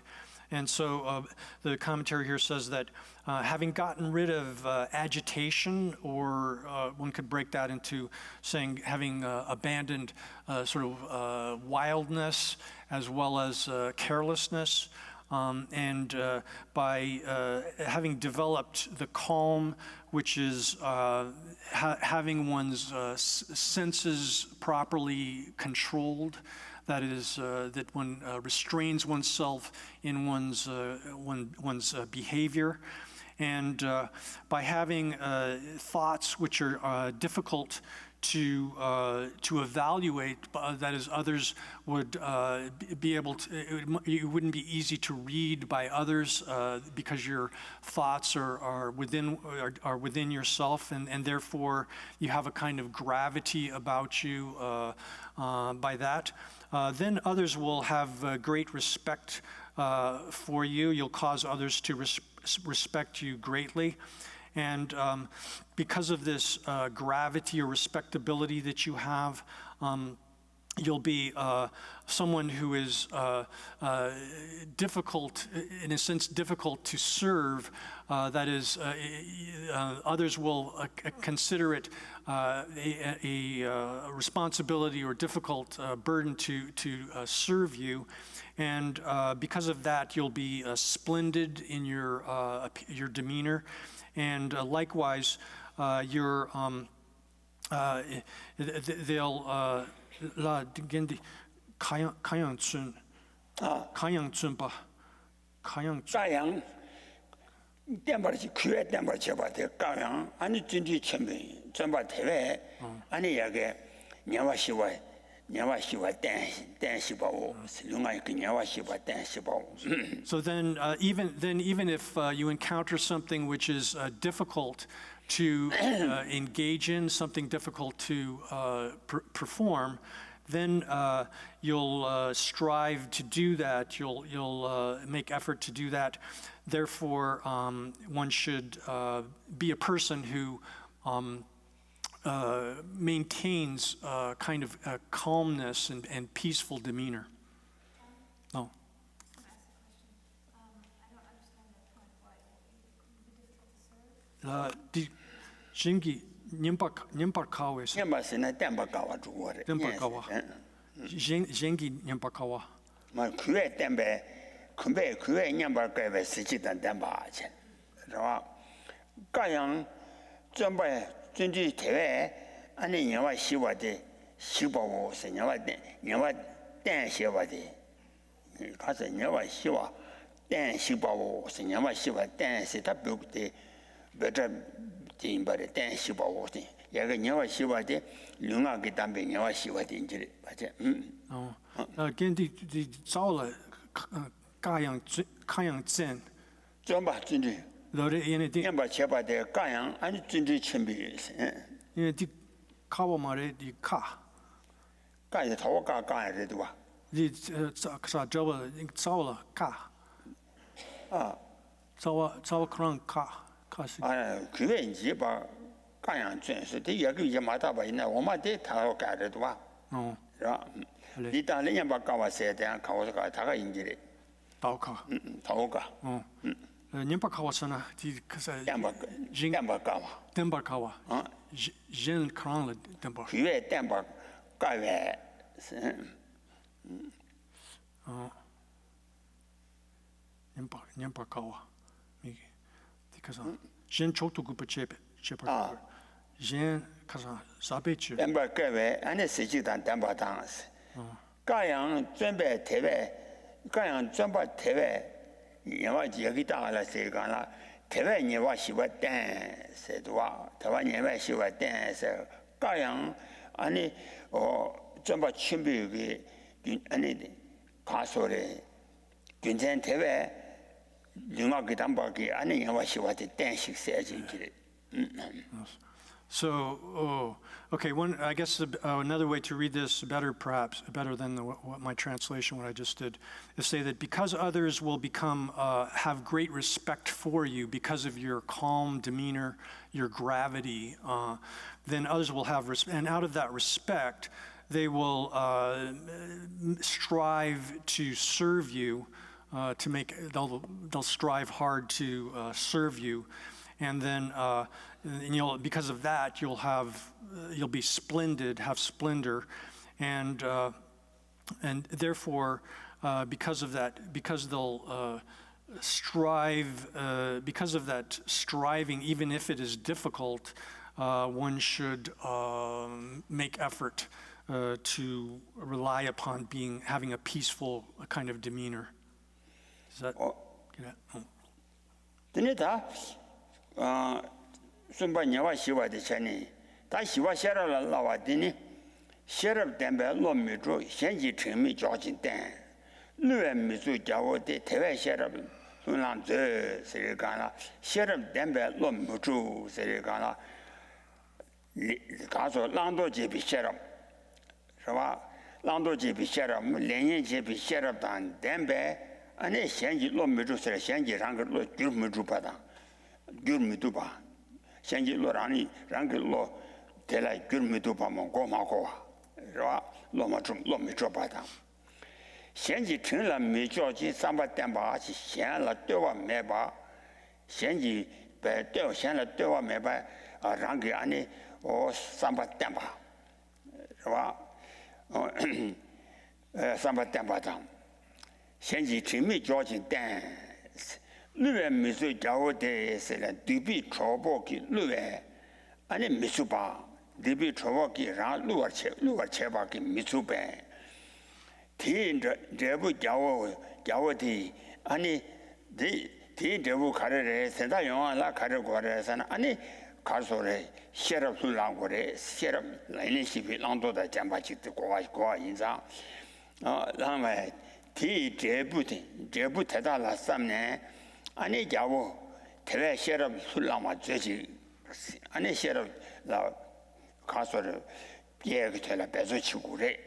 And so the commentary here says that having gotten rid of agitation, or one could break that into saying having abandoned sort of wildness as well as carelessness, and by having developed the calm, which is having one's senses properly controlled, that is, that one restrains oneself in one's behavior, and by having thoughts which are difficult to evaluate, that is, others would be able to. It wouldn't be easy to read by others because your thoughts are within yourself, and therefore you have a kind of gravity about you by that. Then others will have great respect for you. You'll cause others to respect you greatly. And because of this gravity or respectability that you have, you'll be someone who is difficult, in a sense, difficult to serve. That is, others will consider it a responsibility or difficult burden to serve you. And because of that, you'll be splendid in your demeanor. And likewise, they'll la gendi kayangchun ba kayang 가양 땜바지 귀에 땜바지 봐대 가양 아니 진지 천명 전바 대회 아니 야게 냐와시와 댄시바오 융아이 그 냐와시바 댄시바오. So then even if you encounter something which is difficult to engage in, something difficult to perform, then you'll strive to do that. You'll make effort to do that. Therefore, one should be a person who maintains kind of a calmness and peaceful demeanor. Oh. Die Jingi Nyempakawa. 냠바스나 땜바가와 주고래. Nyempakawa. Jingi Nyempakawa. 뭐 그에 땜베 근데 그에 냠바가에 스치단 땜바체. 그래서 가양 전부에 전지 대회 아니 영화 시와데 시보고 생각하데 영화 땡 시와데 가서 영화 시와 땡 시보고 생각하 시와 땡 시다 벽데 better timber ten shiba wote yaga nyawa shiba de lunga ge dambe nyawa shiba de injire baje again the zaula kayang zen zomba zunji lore ene di nyamba cheba de kayang ani zunji chimbi ene di kawa mare di ka 가야 타고 가야 돼도 봐 di sa jawa zaula ka zawa krang ka 아 그게 이제 봐 가양 전서 대 여기 이제 마다 봐 있나 오마데 타고 가야 돼도 봐 일단 그냥 바꿔 왔어야 돼 가서 다가 인지래 다오카 다오가 님바카와서나 디 그사 ям바카와 덴바카와 젠 크랑라 덴바 그게 덴바 가외 님바카와 미게 디카사 젠 초토구파 체파 젠 카사 사베치 덴바 가외 안에 세지단 덴바당스 가양 준비 대회 가양 준비 대회 영화 여기 다라 세간라 대회 영화 시바단 세도와 대화 영화 시바단 세 가양 아니 준비 준비기 아니 가소래 괜찮은 대회 영화 기담바기 아니 영화 시바단 댄식 세진지 So, okay, I guess another way to read this better, perhaps, better than what my translation, what I just did, is say that because others will have great respect for you because of your calm demeanor, your gravity, then others will have respect. And out of that respect, they will strive to serve you, they'll strive hard to serve you. And then, because of that, you'll be splendid, have splendor, and therefore, because of that, because they'll strive, because of that striving, even if it is difficult, one should make effort to rely upon having a peaceful kind of demeanor. Is that? 순반여와 시와의 전에 다 시와 셔를 나와더니 셔를 담배 논미주 현지 처음이 조진된 뇌미주 자고대 대외 셔를 순랑저 세가나 셔를 담배 논미주 세가나 가서 랑도제비 셔를是吧 랑도제비 셔를连年제비 셔를 단 담배 아니 현지 논미주 셔 현지랑 그 줄미주 받아 줄미주 봐 현지 로라니 랑글로 대라 귤미도 봐면 고마고와 그러와 로마 좀 로미 줘봐다 현지 전라 미조지 삼바담바지 현라 되와 매바 현지 배되어 현라 되와 매바 랑게 아니 삼바담바 그러와 삼바담바다 현지 전미 조지 단 luwe misu jawo de sele dibi chobo ki luwe ane misu ba dibi chobo ki ra luwa cheba ki misu be ti debu jawo di ane ti debu kare re senda yonga la kare go re sana ane karso re sherab su lang go re sherab laini shibi langdo da jamba chik de gowa inza langwa ti debu teda la samne 아니 자고 대외 셔럽 술라마 죄지 아니 셔럽 라 가서를 예그 되라 배서 치고래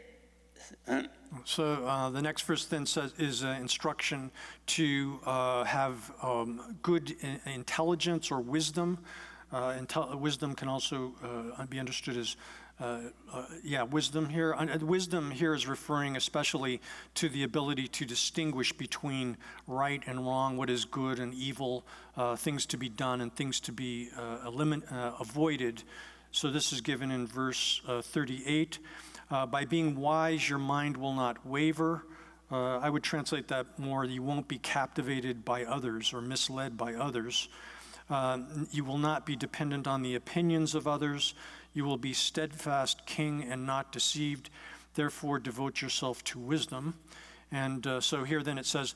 So the next verse then says is instruction to have good intelligence or wisdom. Wisdom can also be understood as wisdom here. Wisdom here is referring especially to the ability to distinguish between right and wrong, what is good and evil, things to be done and things to be avoided. So this is given in verse 38. By being wise, your mind will not waver. I would translate that more, you won't be captivated by others or misled by others. You will not be dependent on the opinions of others. You will be steadfast, king, and not deceived. Therefore, devote yourself to wisdom. And so here then it says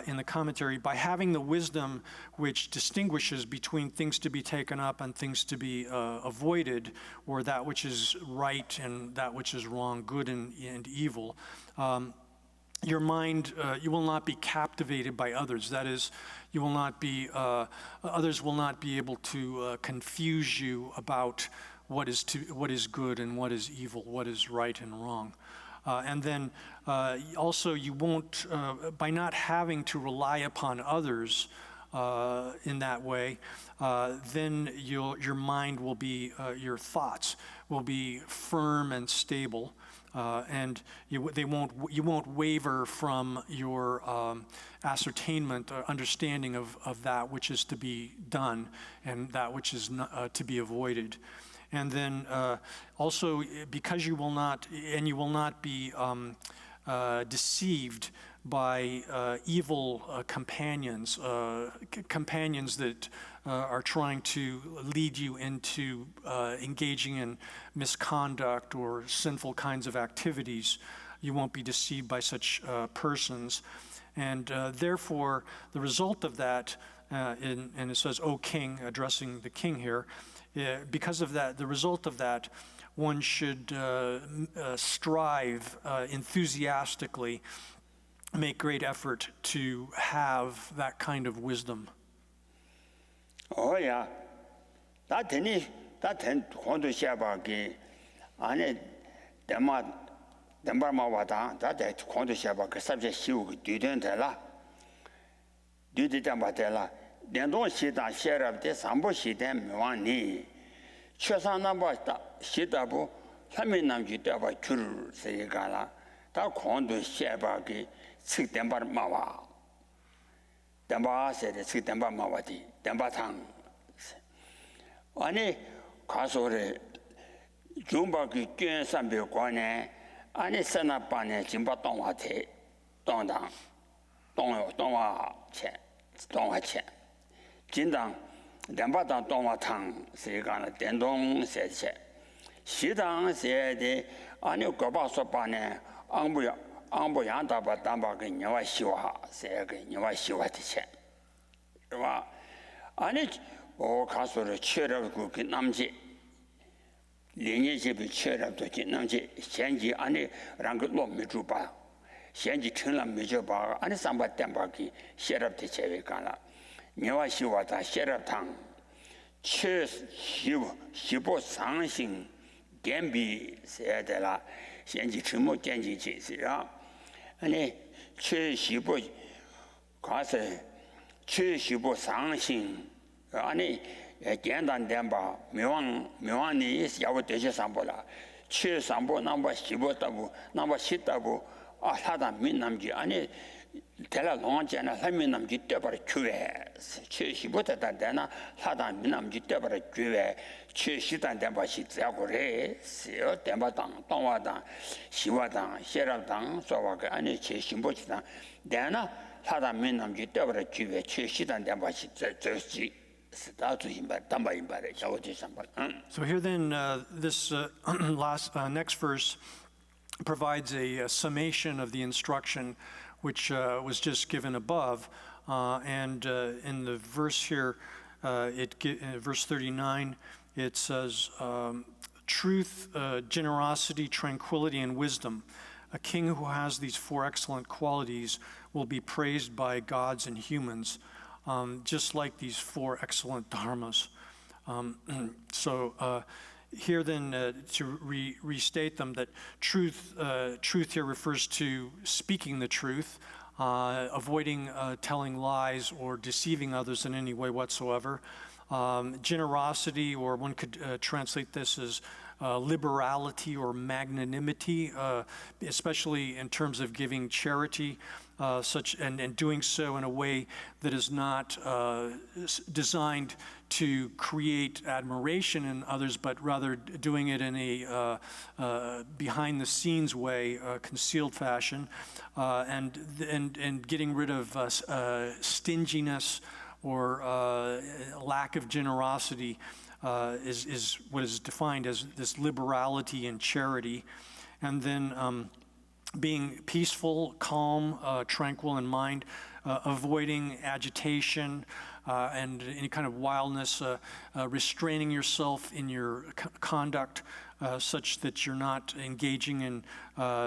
in the commentary, by having the wisdom which distinguishes between things to be taken up and things to be avoided, or that which is right and that which is wrong, good and evil, your mind, you will not be captivated by others. That is, you will not be, others will not be able to confuse you about what is good and what is evil, what is right and wrong. And then also you won't, by not having to rely upon others in that way, then your mind will be, your thoughts will be firm and stable. And you won't waver from your ascertainment or understanding of that which is to be done and that which is not, to be avoided. And then also because you will not be deceived by evil companions, companions that are trying to lead you into engaging in misconduct or sinful kinds of activities. You won't be deceived by such persons. And therefore, the result of that, and it says, O king, addressing the king here, because of that, the result of that, one should strive enthusiastically, make great effort to have that kind of wisdom. Oh yeah, that ten kondu sheba ki ane demar ma wada that kondu sheba ka subject shiu du den de la den don shi da sherab de sambo shi den mwa ni chesan na ba da shi da bu hamin nam ji da ba chur se ga la da kondu sheba ki sik demar ma wa demba se de sik demar ma wa di demba tang 아니 가서래 중박이 꽤 삼배 관에 아니 선압반에 진바 동화대 동당 동화체 진당 연바당 동화탕 세간의電動 세체 시당 세대 아니 거바서반에 안부양다바 담바게 녀와 시와 세게 녀와 시와티체 와 아니 가서를 체력고 그 남지连接비 체력도 그 남지 현지 안에 랑그 놈미주바 현지 천람 미주바 안에 삼바템바기 체력대 제외가라 녀와 시와다 체력탕 최시보 상신 겐비 세대라 현지 주모 겐지 지시라 아니 최시보 가서 최시보 상신 아니简单点吧 명왕이 야고 되셔 삼보라 최 삼보 넘버 15다고 넘버 10다고 하다 민남지 아니 대라 농한잖아 하민남지 때버려 교회 최 15다 되나 하다 민남지 때버려 교회 최 10단 된 것이 자고래 세어 대마당 동화당 시화당 세라당 소와가 아니 최 15다 되나 하다 민남지 때버려 교회 최 10단 된 것이 저지 So here then, this next verse provides a summation of the instruction which was just given above. And in the verse here, verse 39, it says, truth, generosity, tranquility, and wisdom. A king who has these four excellent qualities will be praised by gods and humans. Just like these four excellent dharmas. So here then, to restate them, that truth here refers to speaking the truth, avoiding telling lies or deceiving others in any way whatsoever. Generosity, or one could translate this as liberality or magnanimity, especially in terms of giving charity, and doing so in a way that is not designed to create admiration in others, but rather doing it in a behind-the-scenes way, concealed fashion, and getting rid of stinginess or lack of generosity is what is defined as this liberality and charity. And then being peaceful, calm, tranquil in mind, avoiding agitation and any kind of wildness, restraining yourself in your conduct such that you're not engaging in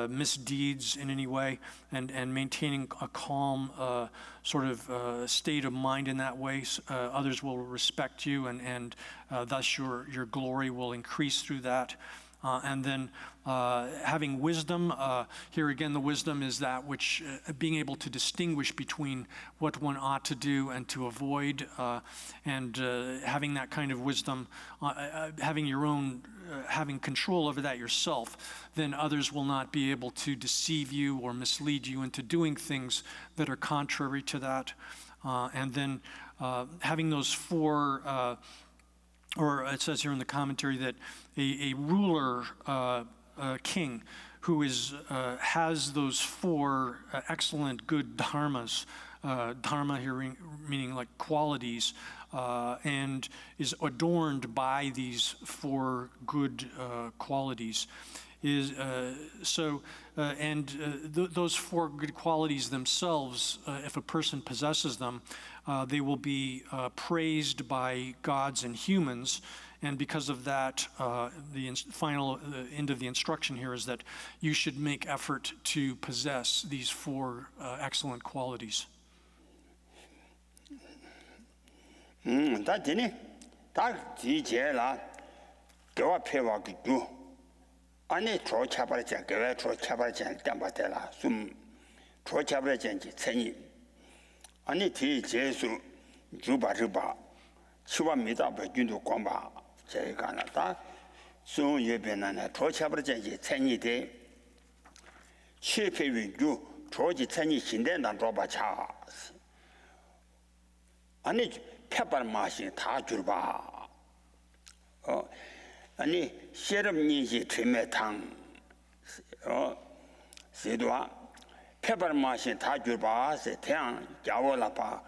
misdeeds in any way, and maintaining a calm sort of state of mind in that way. Others will respect you, and thus your glory will increase through that. And then having wisdom, here again the wisdom is that which, being able to distinguish between what one ought to do and to avoid, and having that kind of wisdom, having your own, having control over that yourself, then others will not be able to deceive you or mislead you into doing things that are contrary to that. And then having those four, or it says here in the commentary that a ruler king who has those four excellent good dharmas, dharma here meaning like qualities, and is adorned by these four good qualities. Those four good qualities themselves, if a person possesses them, they will be praised by gods and humans. And because of that, the final end of the instruction here is that you should make effort to possess these four excellent qualities. 아니 조차바르자 개외 조차바르자 담바텔라 숨 조차바르자지 천이 아니 뒤 제수 주바르바 치와미다 버준도 광바 제가 나다 숨 예배나나 조차바르자지 천이데 치페위주 조지 천이 신대난 조바차 아니 페발 맛이 다 줄바 아니 시럽니지 트메탕 세도아 페발 맛이 다 줄바 세태양 자월라파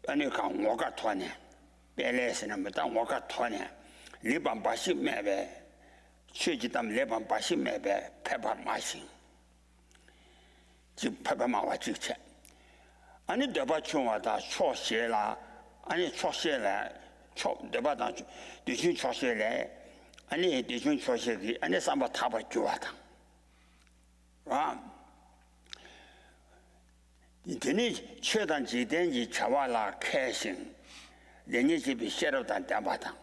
아니 간 뭐가 토네 벨레스는 뭐다 뭐가 토네 리반 바시 매베 취지담 리반 바시 매베 페발 맛이 지 페발 마와 지체 아니 대바충와다 초시라 아니 초시라 초 대바다 대신 초시래 아니 대신 초시기 아니 삼바 타바 좋아다 아 이제니 최단 지den지 차와라 캐싱 내니 집이 셔럽단 담바다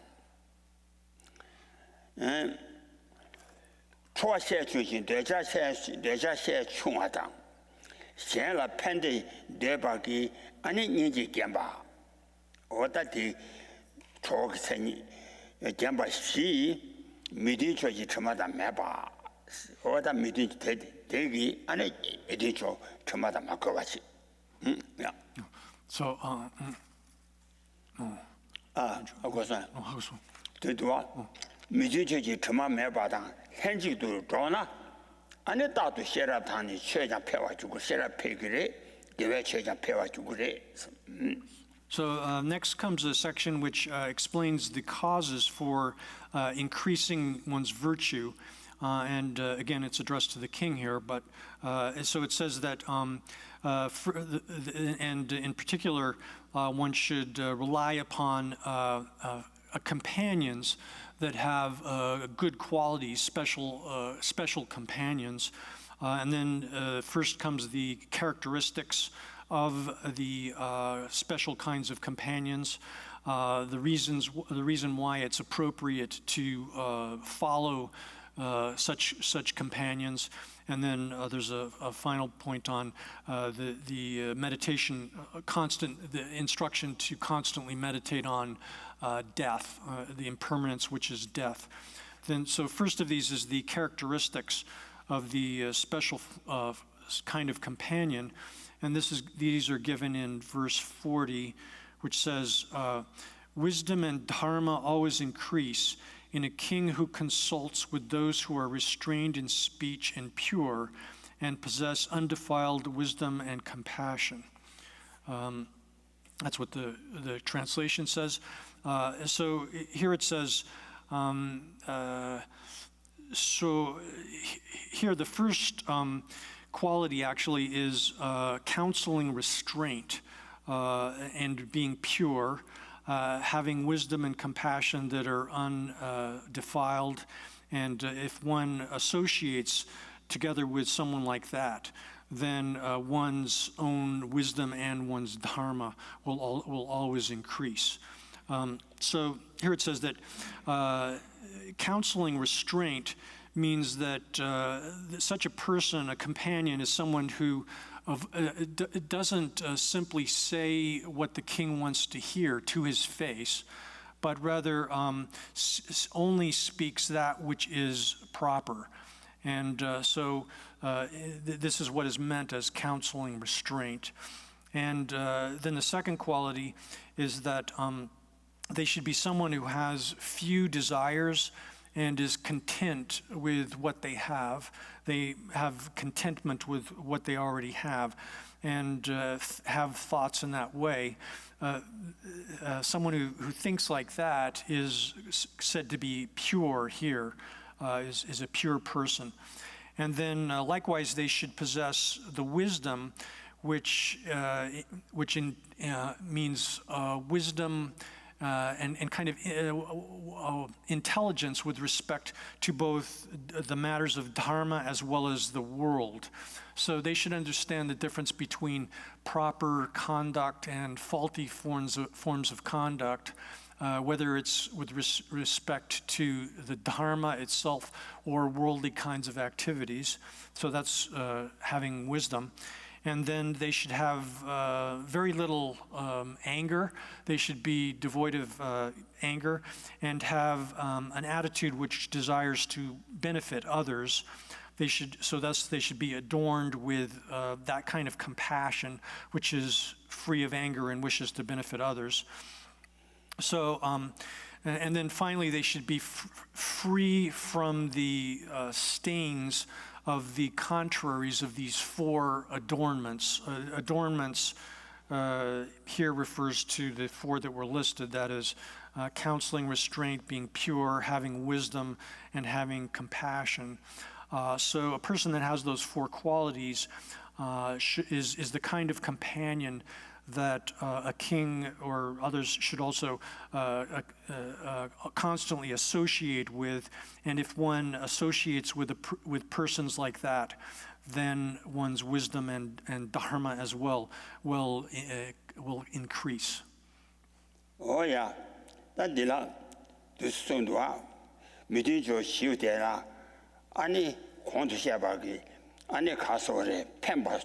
초세 주신 대자세 충하다 현라 팬데 대바기 아니 니지 겸바 어다디 초기선이 겸바 시 미디초지 처마다 매바 어다 미디 대기 아니 미디초 처마다 막거와지 야 So, 하고서 하고서. 되도와 미디초지 처마 매바다 현직도 좋나 아니 따도 셔라탄이 최장 펴와주고 셔라 펴기래 대외 최장 펴와주고 그래 So next comes a section which explains the causes for increasing one's virtue. And again, it's addressed to the king here, but so it says that, and in particular, one should rely upon companions that have good qualities, special companions. And then first comes the characteristics of the special kinds of companions, the reason why it's appropriate to follow such companions, and then there's a final point on the meditation, the instruction to constantly meditate on death, the impermanence which is death. Then, so first of these is the characteristics of the special kind of companion, and these are given in verse 40, which says, "Wisdom and dharma always increase in a king who consults with those who are restrained in speech and pure, and possess undefiled wisdom and compassion." That's what the translation says. So here it says, so here the first quality actually is counseling restraint and being pure, having wisdom and compassion that are undefiled. And if one associates together with someone like that, then one's own wisdom and one's dharma will always increase. So here it says that counseling restraint means that such a person, a companion, is someone who doesn't simply say what the king wants to hear to his face, but rather only speaks that which is proper. And so this is what is meant as counseling restraint. And then the second quality is that they should be someone who has few desires and is content with what they have. They have contentment with what they already have, and have thoughts in that way. Someone who thinks like that is said to be pure here, is a pure person. And then likewise, they should possess the wisdom, which means wisdom and kind of intelligence with respect to both the matters of dharma as well as the world. So they should understand the difference between proper conduct and faulty forms of conduct, whether it's with respect to the dharma itself or worldly kinds of activities. So that's having wisdom. And then they should have very little anger. They should be devoid of anger and have an attitude which desires to benefit others. They should be adorned with that kind of compassion, which is free of anger and wishes to benefit others. So, and then finally, they should be free from the stains of the contraries of these four adornments. Adornments here refers to the four that were listed, that is counseling, restraint, being pure, having wisdom, and having compassion. So a person that has those four qualities is the kind of companion that a king or others should also constantly associate with. And if one associates with persons like that, then one's wisdom and dharma as well will increase. Oh yeah, that dila to sundwa midin jo shiudera ani kontu shabagi ani kasore pemba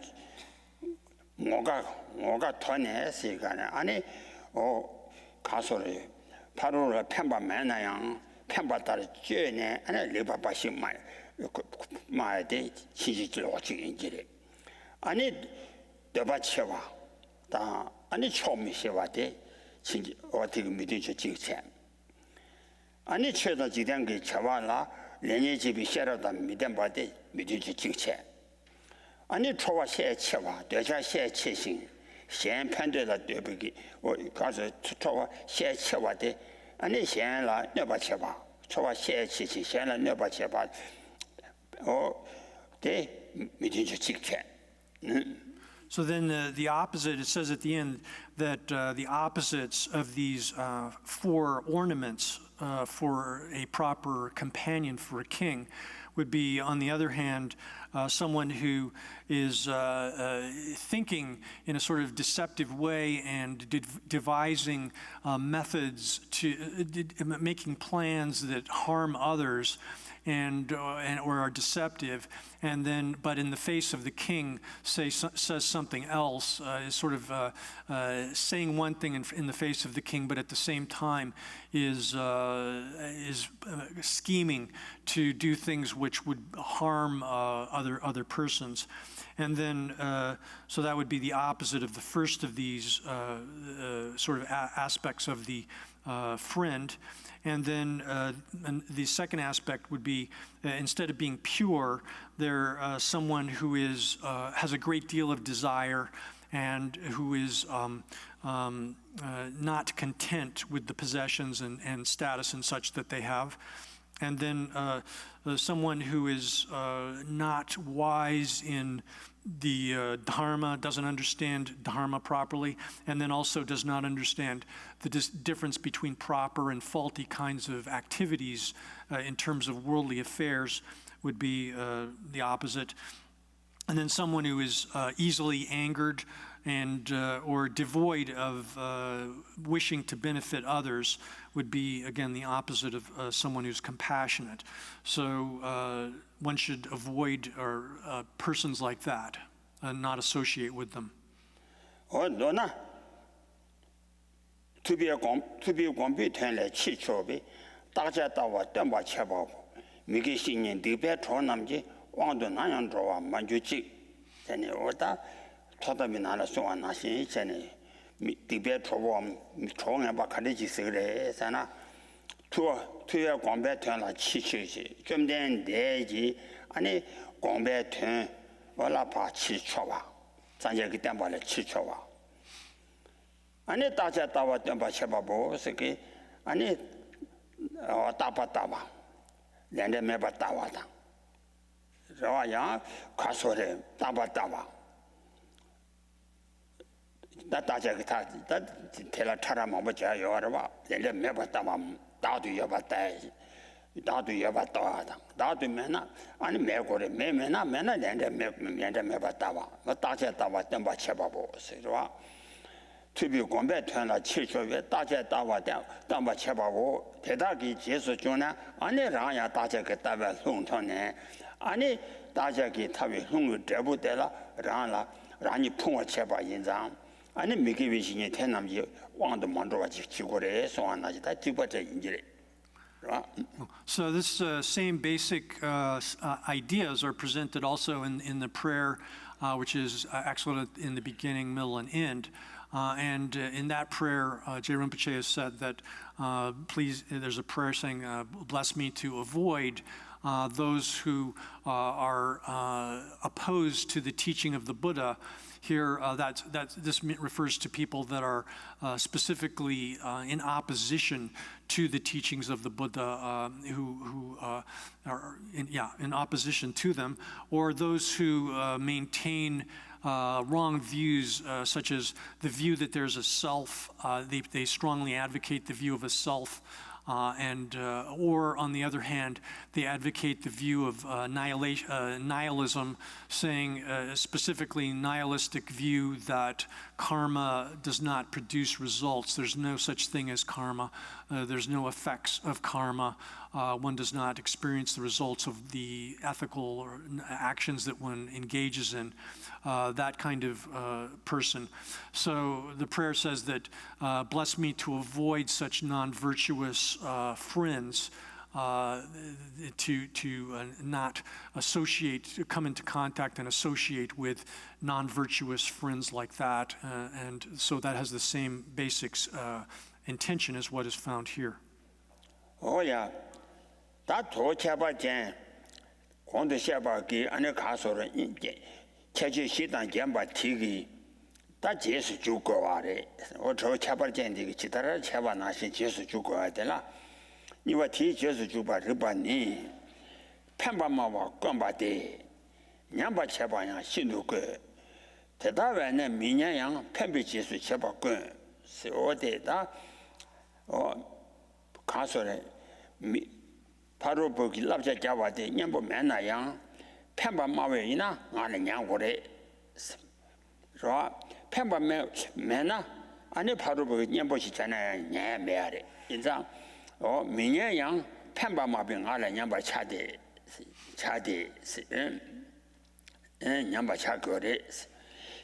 뭐가 돈에 시간에 아니 가서래 바로라 펜바 매나양 펜바 따라 쥐네 아니 리바바시 마야데 시지질 어찌인지래 아니 더바쳐와 다 아니 처음이셔와데 진지 어떻게 믿으셔 지체 아니 최다 지된 게 쳐와라 내년 집이 싫어다 믿음 받대 믿으셔 지체 아니 초와 세체와 대자 세체신先判断了对不对？我告诉说先切吧的，你先了278，说先切先了278，对，每天就几天，So then the opposite, it says at the end that the opposites of these four ornaments for a proper companion for a king would be, on the other hand, someone who is thinking in a sort of deceptive way and devising methods to making plans that harm others and or are deceptive, and then but in the face of the king says something else, is sort of saying one thing in the face of the king, but at the same time is scheming to do things which would harm other persons. And then, so that would be the opposite of the first of these sort of aspects of the friend. And then and the second aspect would be, instead of being pure, they're someone who is has a great deal of desire and who is not content with the possessions and status and such that they have. And then someone who is not wise in the dharma, doesn't understand dharma properly, and then also does not understand the difference between proper and faulty kinds of activities in terms of worldly affairs would be the opposite. And then someone who is easily angered and or devoid of wishing to benefit others would be, again, the opposite of someone who's compassionate. So one should avoid persons like that and not associate with them. Oh, no, no. To be competent, chichobi, Dajatawa, Demba Chabo, Miki Sinin, Dibe, Tronamji, Wando Nayan Drawa, Manjuchi, Jenny Oda, Totaminala Suana, Jenny, Dibe Trovum, Tron about Kadiji Sigre, Sana, to your combatant like Chichi, Jumden, Deji, and combatant, Olapa Chichova, Sanjaki Demba Chichova. And it Dajatawa, Demba Chababo, Siki, and it Tapatawa, then the Mebatawa. Rawaya, Kasore, Tapatawa. That Dajaka, that Telatara Mabaja, Yorava, then the Mebatawa, Dadu Yabata, Dadu Yabata, Dadu Mena, and Megore, Mena, Mena, then the Mebatawa, but Dajatawa, Demba Chababo, Sirwa. To be combatant like Chicho, Dajatawa, Damba Chababo, Tedaki, Jesu Juna, and Raya Dajaka Lungtone, and Dajaki Tavi Lungu Debutella, Rana, Rani Puma Cheba Yinzam, and Miki Vision Tenam, one the Mondova Chigore, so on as that Tibata injury. So this same basic ideas are presented also in the prayer, which is actually in the beginning, middle, and end. And in that prayer, J. Rinpoche has said that, please, there's a prayer saying, bless me to avoid those who are opposed to the teaching of the Buddha. Here, this refers to people that are specifically in opposition to the teachings of the Buddha, who are in opposition to them, or those who maintain wrong views, such as the view that there's a self. They strongly advocate the view of a self, or on the other hand, they advocate the view of nihilism, saying specifically nihilistic view that karma does not produce results. There's no such thing as karma. There's no effects of karma. One does not experience the results of the ethical or actions that one engages in. That kind of person. So the prayer says that, bless me to avoid such non-virtuous friends, to not associate, to come into contact and associate with non-virtuous friends like that. And so that has the same basics intention as what is found here. Oh, yeah. That told Chabajan, on the Shabaki, and a castle in Chachi Shitan Jamba Tigi, that Jesus Jugoare, or Chabajan, the Chitara Chabanashi, Jesus Jugoadela. You were teach Jesus Juba Ribani, Pembamawa, Gombade, Nyamba Chabaya, Shinuke, Tedava and Minya Yang, Pembi Jesus Chabakun, so that, or castle. Paroboki Labja Java de Nyambo Mana Yang, 펜바 마웨이나 나는 냥고래 저 펜바 메나 아니 바로 그 냠보시잖아요 네 메아래 인자 민예양 펜바 마병 알아 냠바 차대 냠바 차거래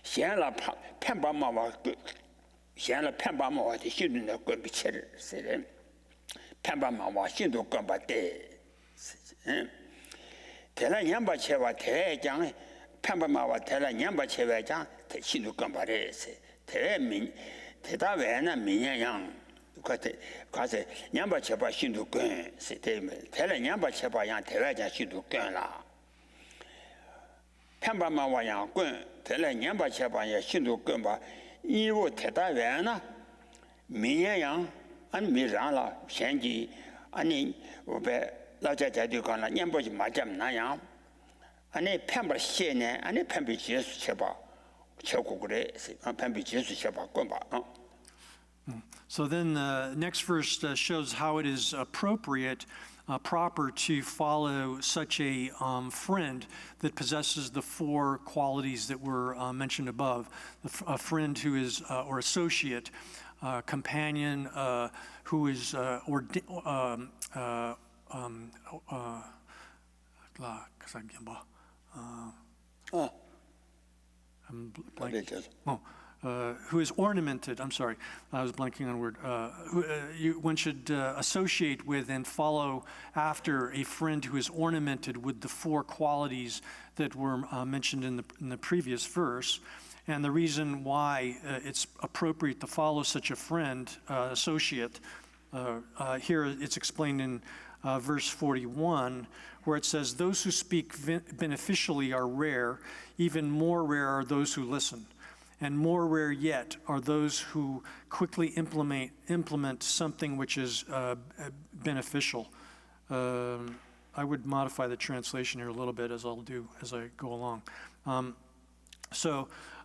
현라 펜바 마와 현라 펜바 마와 시도는 거 비치를 세래 펜바 마와 시도 거 받대 대라 냠바 체와 대장 펜바 마와 대라 냠바 체와장 시도 거 받래 대민 대다외나 민예양 가서 냠바 체바 신도 권 세대면 대라 냠바 체바양 대외자 신도 권라 편바만 와양 권 대라 냠바 체바야 신도 권바 이wo 대다외나 민예양 안 미랑라 현지 아니 오베 라자자도 간라 냠바지 맞잠 나양 아니 편바 시네 아니 편비 제수 체바 최고 그래 편비 제수 체바 권바 So then the next verse shows how it is appropriate, proper to follow such a friend that possesses the four qualities that were mentioned above. A friend who is, or associate, companion, who is, I'm blanking. Who is ornamented, I'm sorry, I was blanking on a word, one should associate with and follow after a friend who is ornamented with the four qualities that were mentioned in the previous verse. And the reason why it's appropriate to follow such a friend, associate, here it's explained in verse 41, where it says, "Those who speak beneficially are rare, even more rare are those who listen. And more rare yet are those who quickly implement something which is beneficial." I would modify the translation here a little bit, as I'll do as I go along.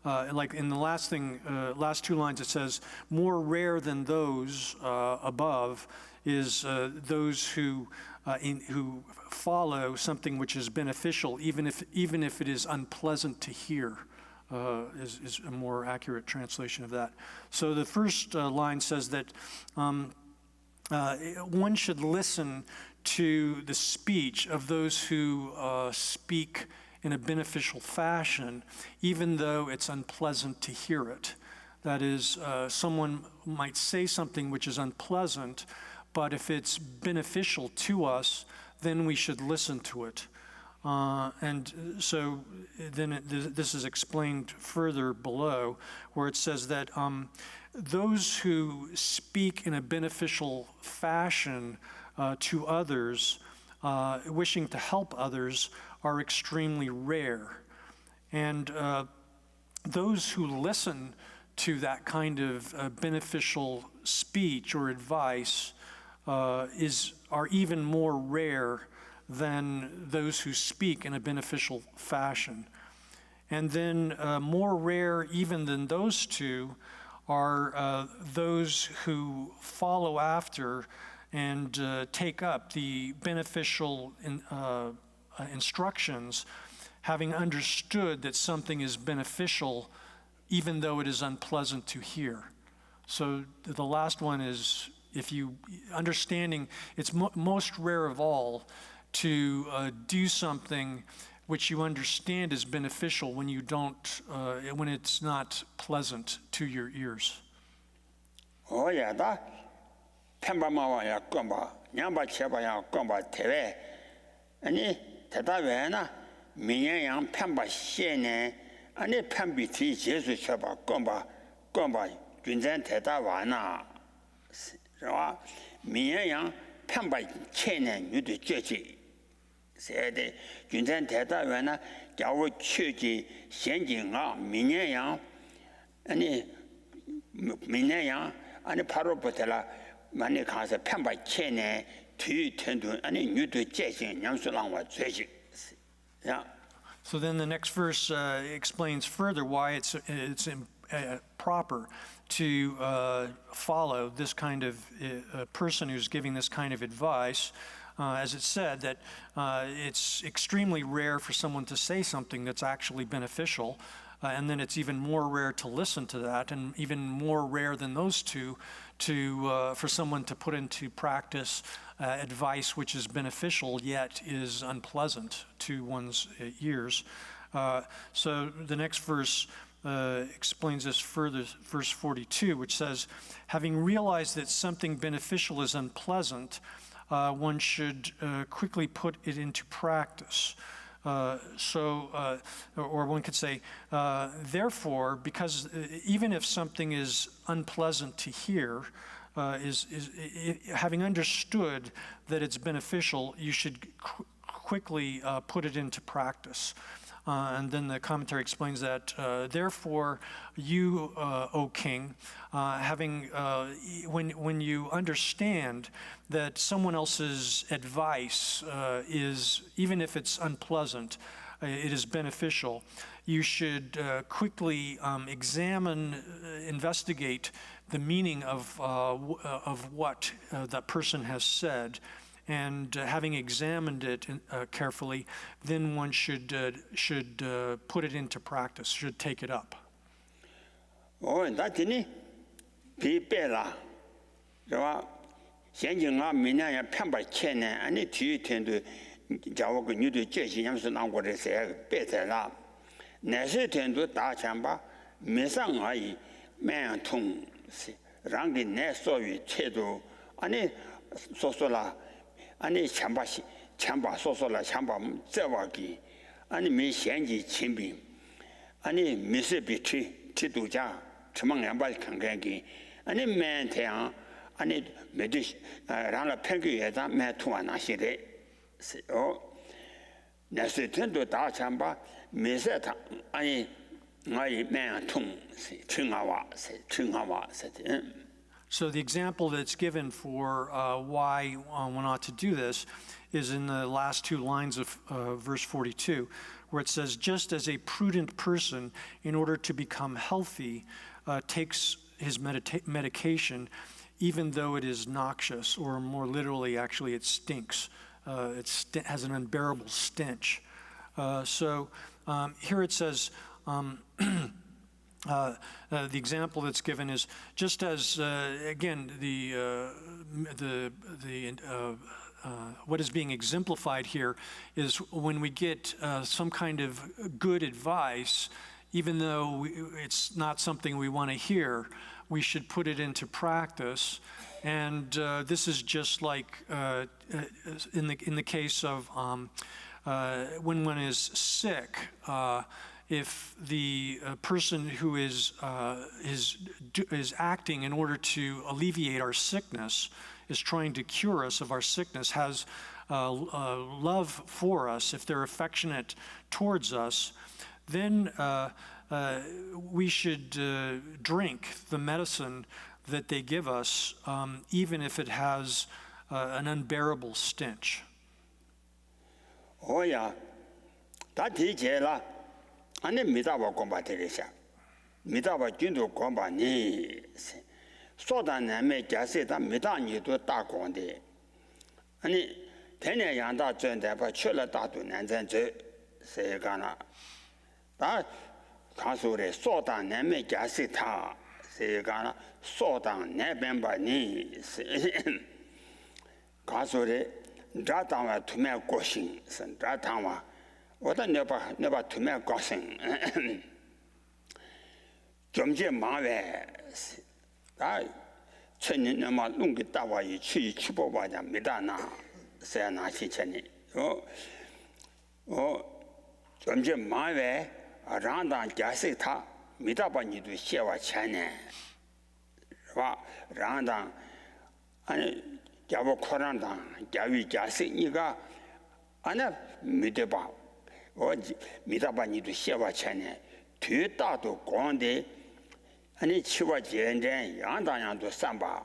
Like in the last two lines, it says, "More rare than those above is those who follow something which is beneficial, even if it is unpleasant to hear." Is a more accurate translation of that. So the first line says that one should listen to the speech of those who speak in a beneficial fashion, even though it's unpleasant to hear it. That is, someone might say something which is unpleasant, but if it's beneficial to us, then we should listen to it. And so then this is explained further below, where it says that those who speak in a beneficial fashion to others, wishing to help others, are extremely rare. And those who listen to that kind of beneficial speech or advice are even more rare than those who speak in a beneficial fashion. And then more rare even than those two are those who follow after and take up the beneficial instructions, having understood that something is beneficial even though it is unpleasant to hear. So the last one is, if you understanding, it's most rare of all to do something which you understand is beneficial when you don't, when it's not pleasant to your ears. Oh yeah, that 펜바마와 야 껌바 냥바 쳐봐야 껌바 대회 아니 대다외나 민영양 펜바 시에네 아니 펜비티 제수 쳐봐 껌바 균전 대다와나是吧 민영양 펜바 체네 유도 죄지 세대 균전 대다외나 겨우 취지 현진아 민영양 아니 민영양 아니 바로부터라 많이 가서 편바 체내 뒤 텐도 아니 뉴도 제신 양수랑과 죄식 야. So then the next verse explains further why it's proper to follow this kind of person who's giving this kind of advice. as it said, that it's extremely rare for someone to say something that's actually beneficial, and then it's even more rare to listen to that, and even more rare than those two for someone to put into practice advice which is beneficial yet is unpleasant to one's ears. So the next verse explains this further, verse 42, which says, having realized that something beneficial is unpleasant, one should quickly put it into practice. Or one could say, therefore, because even if something is unpleasant to hear, having understood that it's beneficial, you should quickly put it into practice. And then the commentary explains that, therefore, you, O king, when you understand that someone else's advice is, even if it's unpleasant, it is beneficial, you should quickly investigate the meaning of what that person has said. And having examined it carefully, then one should put it into practice, should take it up. Oh, that's it. People, so, changing our meaning, pamper chain, and it to tend to Java new to Jesse Yamson on what they say, better la. Nessa tend to Dachamba, Messang I, man tongue, ranking nest so you chedo, and it sola. 아니 참바 소소라 참바 저와기 아니 미현지 친비 아니 미세비치 지도자 주망양발 강강기 아니 맨태양 아니 메디 라라 팽규에다 매투와나시레 어 나스텐도 다 참바 미세타 아니 나이 맨통 층하와 세트 So the example that's given for why one ought to do this is in the last two lines of verse 42, where it says, just as a prudent person, in order to become healthy, takes his medication, even though it is noxious, or more literally, actually, it stinks. It has an unbearable stench. So here it says, the example that's given is just as again what is being exemplified here is when we get some kind of good advice, even though it's not something we want to hear, we should put it into practice. And this is just like in the case of when one is sick. If the person who is acting in order to alleviate our sickness, is trying to cure us of our sickness, has love for us, if they're affectionate towards us, then we should drink the medicine that they give us, even if it has an unbearable stench. Oh yeah, that is 아니 미다바 공바테리샤 미다바 준도 공바니 소단남에 자세다 미다니도 다공데 아니 대내 양다 전대바 출了大都南山저 세가나 다 가수래 소단남에 자세다 세가나 소단 내변바니 가수래 자당와 투매 고신 자당와我的那把图面高兴，中间忙完，啊，去年那么弄个大娃一去不把家没大拿，谁拿去钱呢？中间忙完，让当假设他没大把你都写我钱呢，是吧？让当，假如扩张当，假如假设你个，那没得把。我没大把你都写我钱呢，最大都光的，你去我见证，样样都3把，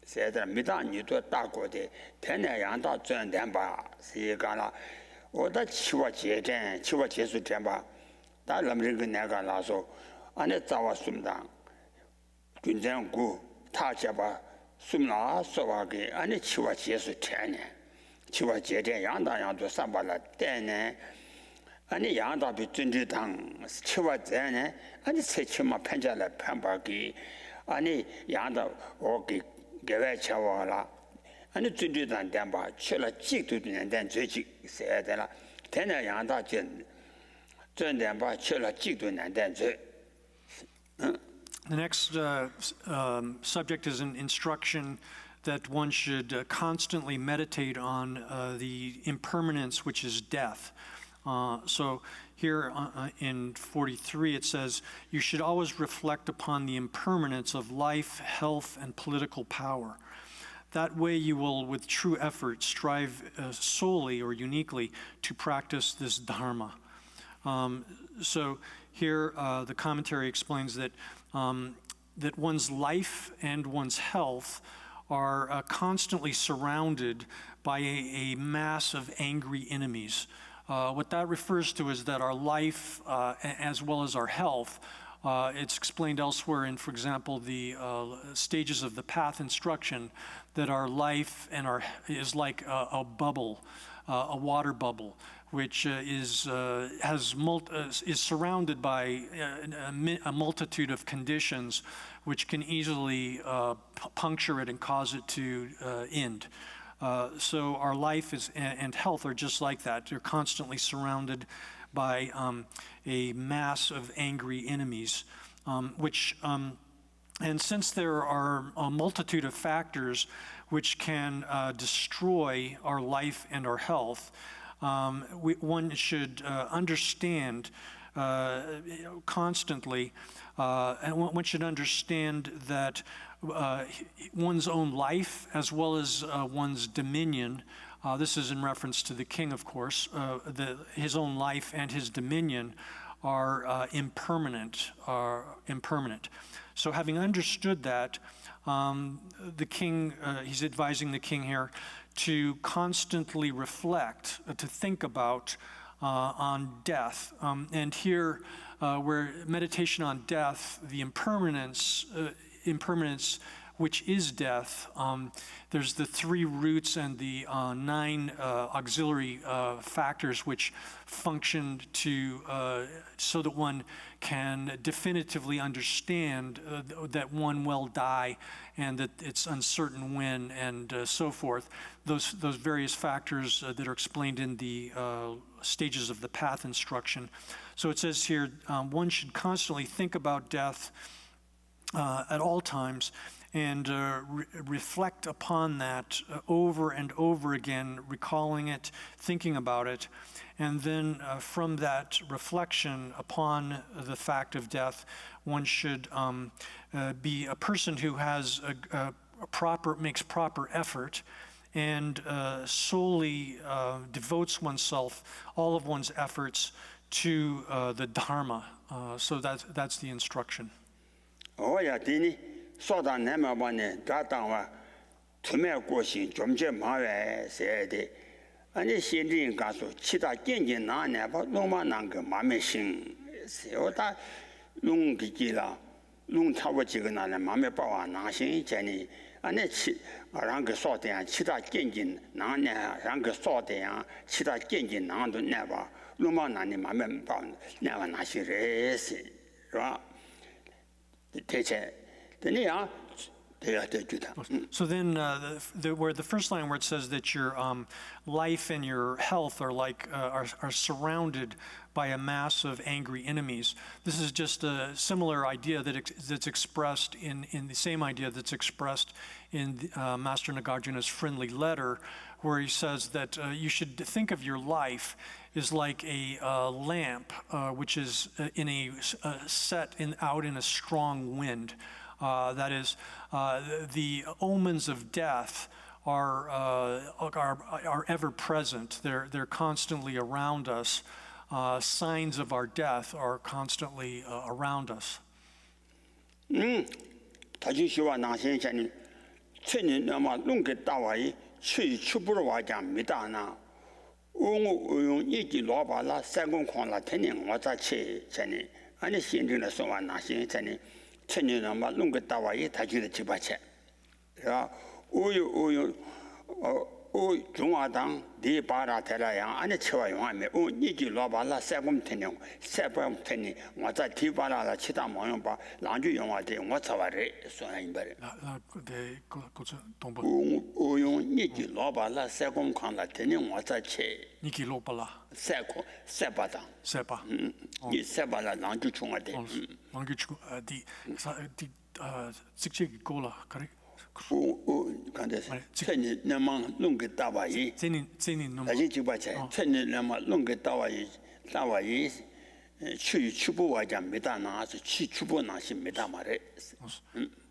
现在没大你都大过的，天天样赚2把，谁干了？我到去我见证，去我结束2把，但那么这个那个老说，那找我送当，军政股他这把送哪说话给，你去我结束10年， 치와 제대 양다 양도 삼발라 때네 아니 양다 비준지당 치와 제네 아니 세치마 편자라 편바기 아니 양다 오기 개외 차와라 아니 준지당 담바 치라 직도는 된 죄직 세야되라 대나 양다 전 전담바 치라 직도는 된 죄 The next subject is an instruction that one should constantly meditate on the impermanence, which is death. So here in 43 it says, you should always reflect upon the impermanence of life, health, and political power. That way you will, with true effort, strive solely or uniquely to practice this dharma. So here the commentary explains that that one's life and one's health are constantly surrounded by a mass of angry enemies. What that refers to is that our life, as well as our health, it's explained elsewhere in, for example, the stages of the path instruction, that our life and is like a bubble, a water bubble, which is surrounded by a multitude of conditions which can easily puncture it and cause it to end. So our life and health are just like that. They're constantly surrounded by a mass of angry enemies, and since there are a multitude of factors which can destroy our life and our health, one should understand constantly, and one should understand that one's own life as well as one's dominion, this is in reference to the king, of course, his own life and his dominion are impermanent. So having understood that, the king, he's advising the king here to constantly reflect, to think about on death. And here, where meditation on death, the impermanence which is death, there's the 3 roots and the 9 auxiliary factors which function so that one can definitively understand that one will die and that it's uncertain when and so forth. Those various factors that are explained in the stages of the path instruction. So it says here, one should constantly think about death at all times and reflect upon that over and over again, recalling it, thinking about it. And then from that reflection upon the fact of death, one should be a person who has makes proper effort and solely devotes oneself, all of one's efforts to the Dharma. So that's the instruction. Oh, yeah, Dini. 소단 내마반에 다당와 투매 고신 좀제 마외 세데 아니 신진 가서 치다 견진 나네 봐 로마난 그 마음의 신 세오다 롱기기라 롱 타고 지가 나네 마음에 빠와 나신 전이 아니 치 랑그 소대야 치다 견진 나네 랑그 소대야 치다 견진 나도 내봐 로마난이 마음에 빠 내가 나시레스 라 대체 So then, where the first line where it says that your life and your health are are surrounded by a mass of angry enemies. This is just a similar idea that's expressed in the same idea that's expressed in Master Nagarjuna's friendly letter, where he says that you should think of your life is like a lamp which is out in a strong wind. That is, the omens of death are ever present. They're constantly around us. Signs of our death are constantly around us. 다주시와 나신자는 천년 아마 농게 따와이 취 추부로 와장미다나 웅웅 이기 로바라 세공콘라 테닝 와자치 전에 아니 신진의 소와 나신자는 천년 아마 농게 따와이 다주의 집아체 야 우유 중화당 네 바라 대라야 안에 채와 용하면 니지 로발라 세금 테네 세금 테네 와자 디바라라 치다 모양 봐 랑주 용화대 와차와레 소나임바레 네, 동부. 용 니지 로발라 세금 칸라 테네 와자체 니키 로발라. 세고 세바다 세바. 이 세바라 랑주 중화대 왕규주 직책이 골라 그래. 간데 천이 내만弄个 따와이 제니 넘어. 다시 집어체 천이 내만 弄个 따와이 추부와자 메다나서 추부나시 메다마레.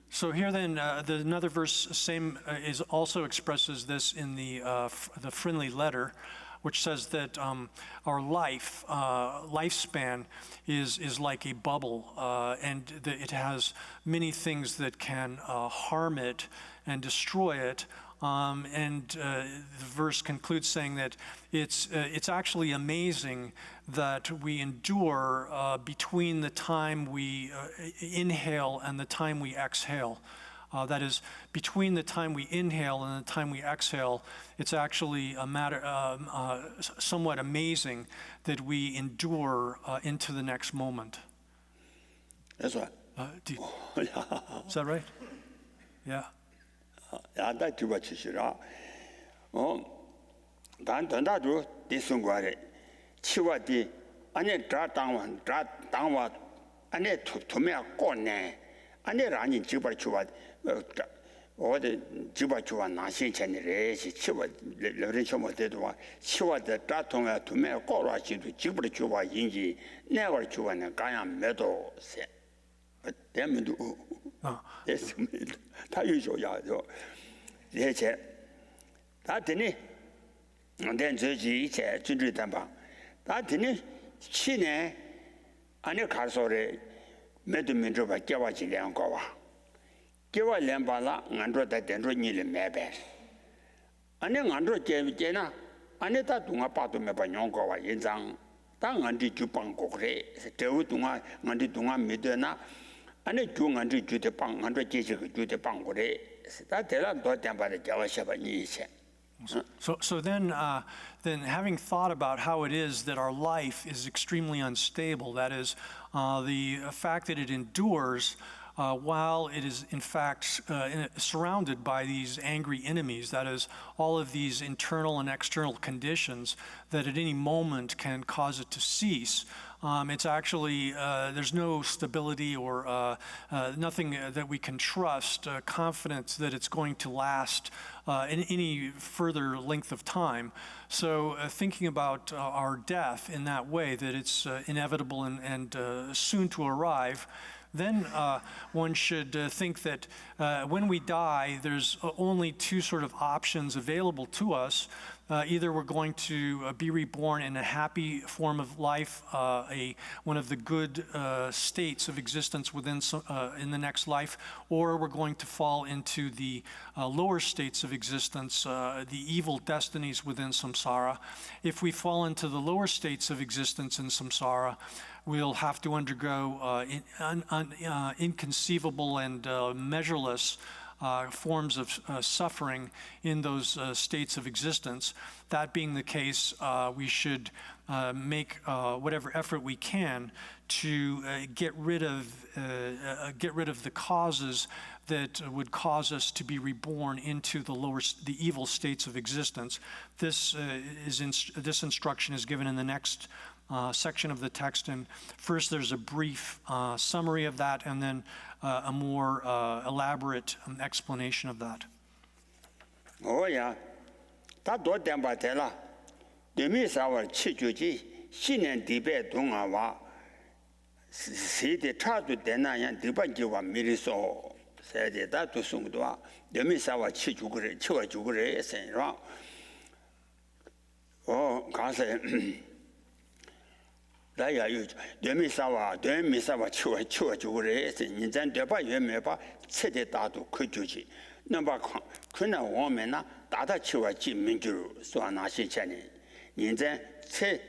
So here then, another verse, same is also expresses this in the friendly letter, which says that our lifespan is like a bubble, and that it has many things that can harm it and destroy it. The verse concludes saying that it's actually amazing that we endure between the time we inhale and the time we exhale. That is, between the time we inhale and the time we exhale, it's actually a matter somewhat amazing that we endure into the next moment. That's right. Is that right? Yeah. 야다 집어치시라. 단 던다도 디승과래. 치와디 안에 당와 안에 투매야 꼬네. 안에 라니 집어치와 어디 집어치와 나신천이래. 치와 러르셔 못해도 치와데 따통야 투매야 꼬라지도 집어치와 인지 내가 주와는 가야 매도 세. 대면도 됐습니다. 다 유조야죠. 이제 다 되니 내 저지 이제 준비된바. 다 되니 신에 안에 가서래 매도면도 받겨와지 량거와. 겨와 량바라 안도다 된로 니를 매배. 안에 안도 제나 안에 다 동아 빠도 매바 용거와 인장 당한디 주방고 그래. 대우 동아 안디 동아 믿으나 안에 중앙지 주대 방 안도 제지가 주대 방고래 다 대란 도 담바를 잡아셔봐 니세. So then having thought about how it is that our life is extremely unstable, that is, the fact that it endures while it is in fact surrounded by these angry enemies, that is, all of these internal and external conditions that at any moment can cause it to cease. It's actually, there's no stability or nothing that we can trust, confidence that it's going to last in any further length of time. So thinking about our death in that way, that it's inevitable and soon to arrive, then one should think that when we die, there's only two sort of options available to us. Either we're going to be reborn in a happy form of life, one of the good states of existence in the next life, or we're going to fall into the lower states of existence, the evil destinies within samsara. If we fall into the lower states of existence in samsara, we'll have to undergo inconceivable and measureless forms of suffering in those states of existence. That being the case, we should make whatever effort we can to get rid of the causes that would cause us to be reborn into the evil states of existence. This instruction is given in the next section of the text, and first there's a brief summary of that, and then a more elaborate explanation of that. Oh yeah, 다 도담바텔라. 데미사월 치주지 신년 디베 동아와 세대 차도 되나야 디반지와 미리소 세대다 두송도와 데미사와 치주그래 치와주그래 세라. 가서 다야 요 데미사와 치와주그래 세 인전 대바 예매바 세대다도 그주지. 넘바 그나 오면나 다다 치와지 민주로 소나시 전에 인전 세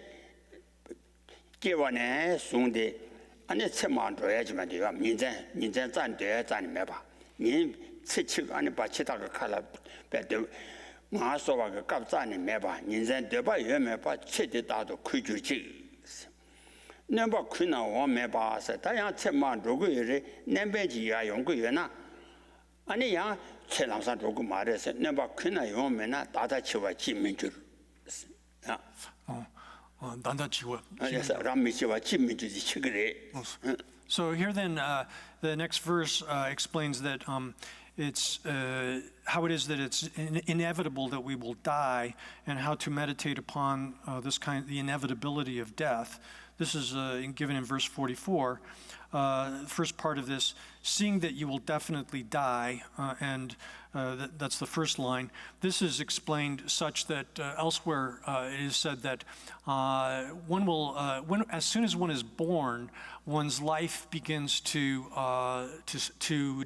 개원에 송대 안에 채만 줘야지만 돼요. 민전 잔돼 잔매봐. 님 채치가 안에 받치다가 칼라 배도 ngā sōwa ka kāp tsāni mē bā, nīnzhēn dēbā yō mē bā, chē tē tā tō kui chū chī. Nēmbā kui nā wā mē bā sā, tā yāng chē mā rōgu yō rē, nēmbē jī yā yōng gu yō na, anī yāng chē lāng sā rōgu mā rē sā, nēmbā kui nā yō mē na, tā tā chī wā jī mī chū rō. 단다 지워. rā mī chī wā jī mī chū jī chī kī rē. So here then, the next verse explains that it's how it is that it's inevitable that we will die, and how to meditate upon the inevitability of death. This is given in verse 44. First part of this, seeing that you will definitely die, and that's the first line. This is explained such that elsewhere it is said that one will, as soon as one is born, one's life begins to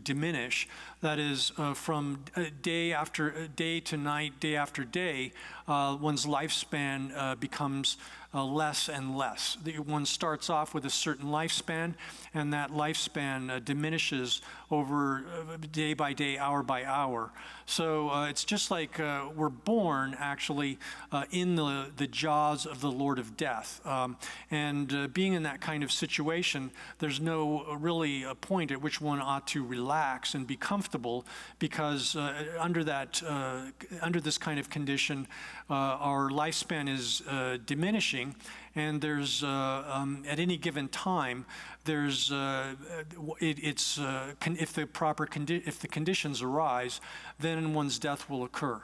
diminish. That is, from day after day to night, day after day, one's lifespan becomes less and less. One starts off with a certain lifespan, and that lifespan diminishes over day by day, hour by hour. So it's just like we're born actually in the jaws of the Lord of Death. And being in that kind of situation, there's no really a point at which one ought to relax and be comfortable, because under this kind of condition, our lifespan is diminishing, and there's at any given time, there's if the conditions arise, then one's death will occur.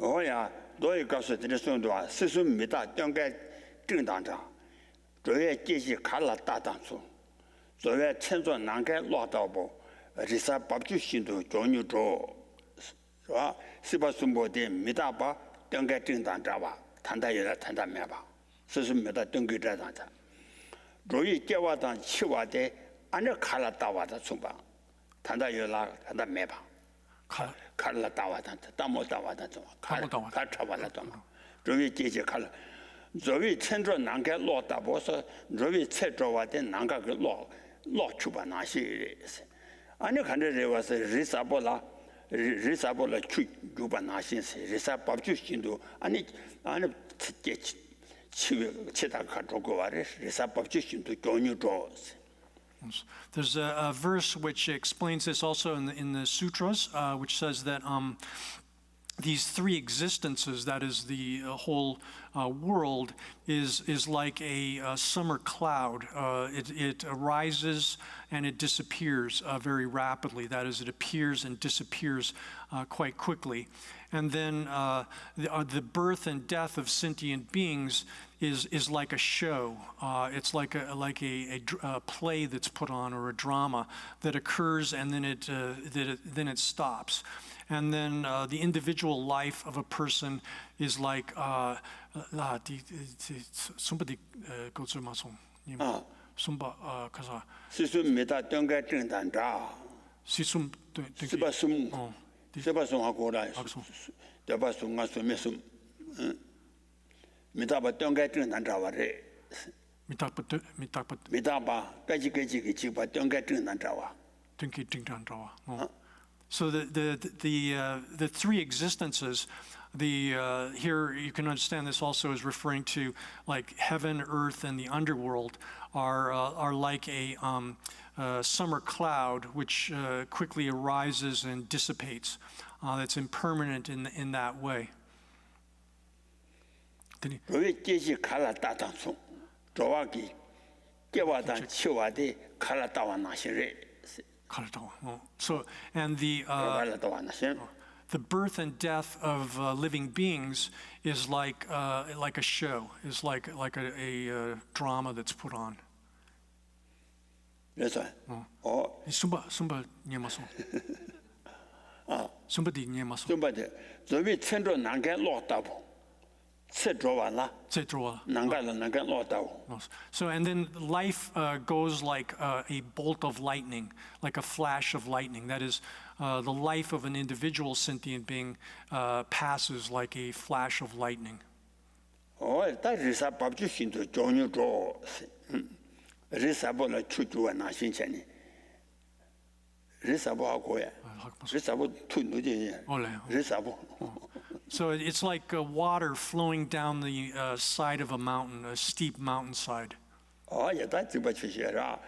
야, 너희 가서 드렸는데 스스입니다. 경계正당자. 저의 계시 갈라 따당수. 저의 천조 난게 놓다보. 리사 법주신도 종유조. 와, 시바숨보데 미다바 경계正당자와. 단다여라 단다매바. 스스입니다. 경계자당자. 저희 깨와당 치와데 안에 갈라 따와다 숨바. 단다여라 단다매바. 칼라 따와단다 따모 따와단다 칼라 차와단다 저기 제제 칼라 저기 천조 난게 로다 보서 저기 체조와데 난가 그로 추바 나시 아니 간데 와서 리사볼라 추 주바 나신세 리사 법주신도 아니 치다 가지고 와래 리사 법주신도 교뉴조. There's a verse which explains this also in the sutras, which says that these three existences, that is the whole world, is like a summer cloud. It arises and it disappears very rapidly. That is, it appears and disappears quite quickly. And then the birth and death of sentient beings is like a show. It's like a play that's put on, or a drama that occurs, and then it stops. And then the individual life of a person is like somebody goes to Masong. 시수입니다. 경계正당자. 시숨 시바숨. 시바숨하고라. 대바숨과 숨메숨. 미다바 경계正당자와래. 미다바 까지까지 지바 경계正당자와. So the three existences, here you can understand this also is referring to like heaven, earth, and the underworld are like a summer cloud which quickly arises and dissipates. That's impermanent in that way. 왜 계시 칼라 따당수 저와기 깨와단 치와데 칼라 따와 나시래. So, and the birth and death of living beings is like a show, is like a drama that's put on. 그래서 숨바 니마소. 숨바디 니마소. 숨바데 저비 천조 난게 로다보. So, and then life goes like a bolt of lightning, like a flash of lightning. That is, the life of an individual sentient being passes like a flash of lightning. 리사보하고야. 리사보 투누지. 올래. 리사보. So it's like water flowing down the side of a mountain, a steep mountainside. 예다 집어 주시라.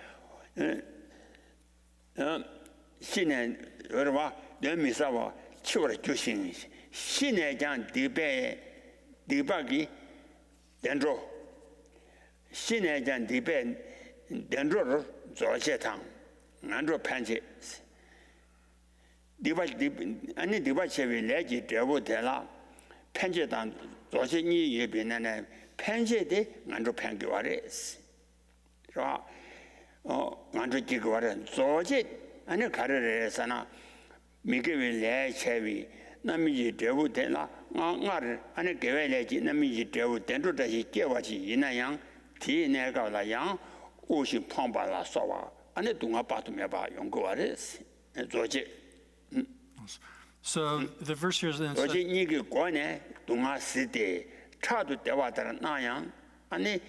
신의 여러분 내미사와 치워라 주신 신의 장 디바기 된로 신의 장 디베 된로를 조세탕 안로 판지 아니 디바체비 내지 되고되라 판지단 조세니 예비는 판지데 안로 판기와레스 자 안로 지고와레 조세 아니 가르레서나 미게위 내체위 남이지 되고되라 나를 아니 개외래지 남이지 되고 된도다시 깨와지 이나양 뒤내가라양 오시 펑바라 소와 아니 동아 바도메바 용거와레스 조제 So the verse here then says, 조제 니게 권에 동아 시대 차도 대와다라 나양 아니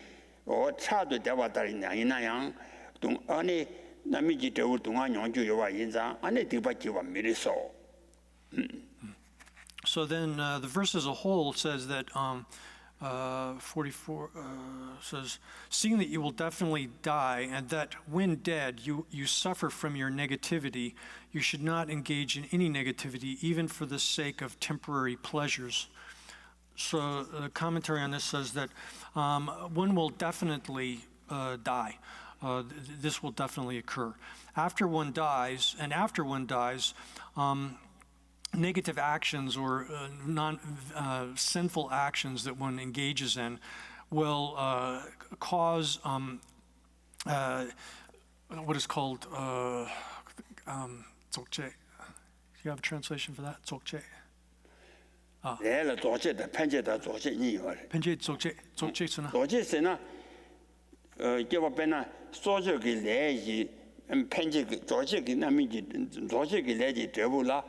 차도 대와다라 이나양 동 아니 남이지 되고 동아 용주요와 인자 아니 디바지와 미리소 So then the verse as a whole says that 44 says, seeing that you will definitely die and that when dead you suffer from your negativity, you should not engage in any negativity even for the sake of temporary pleasures. So the commentary on this says that one will definitely die. This will definitely occur. After one dies, negative actions or sinful actions that one engages in will cause what is called dzogche. Do you have a translation for that? Dzogche. 내가 조제다 편제다 조제 이요. Penje dzogche. 조제세나 개법배나 소저기 내지 편제 조제기 남이지 조제기 내지 되불라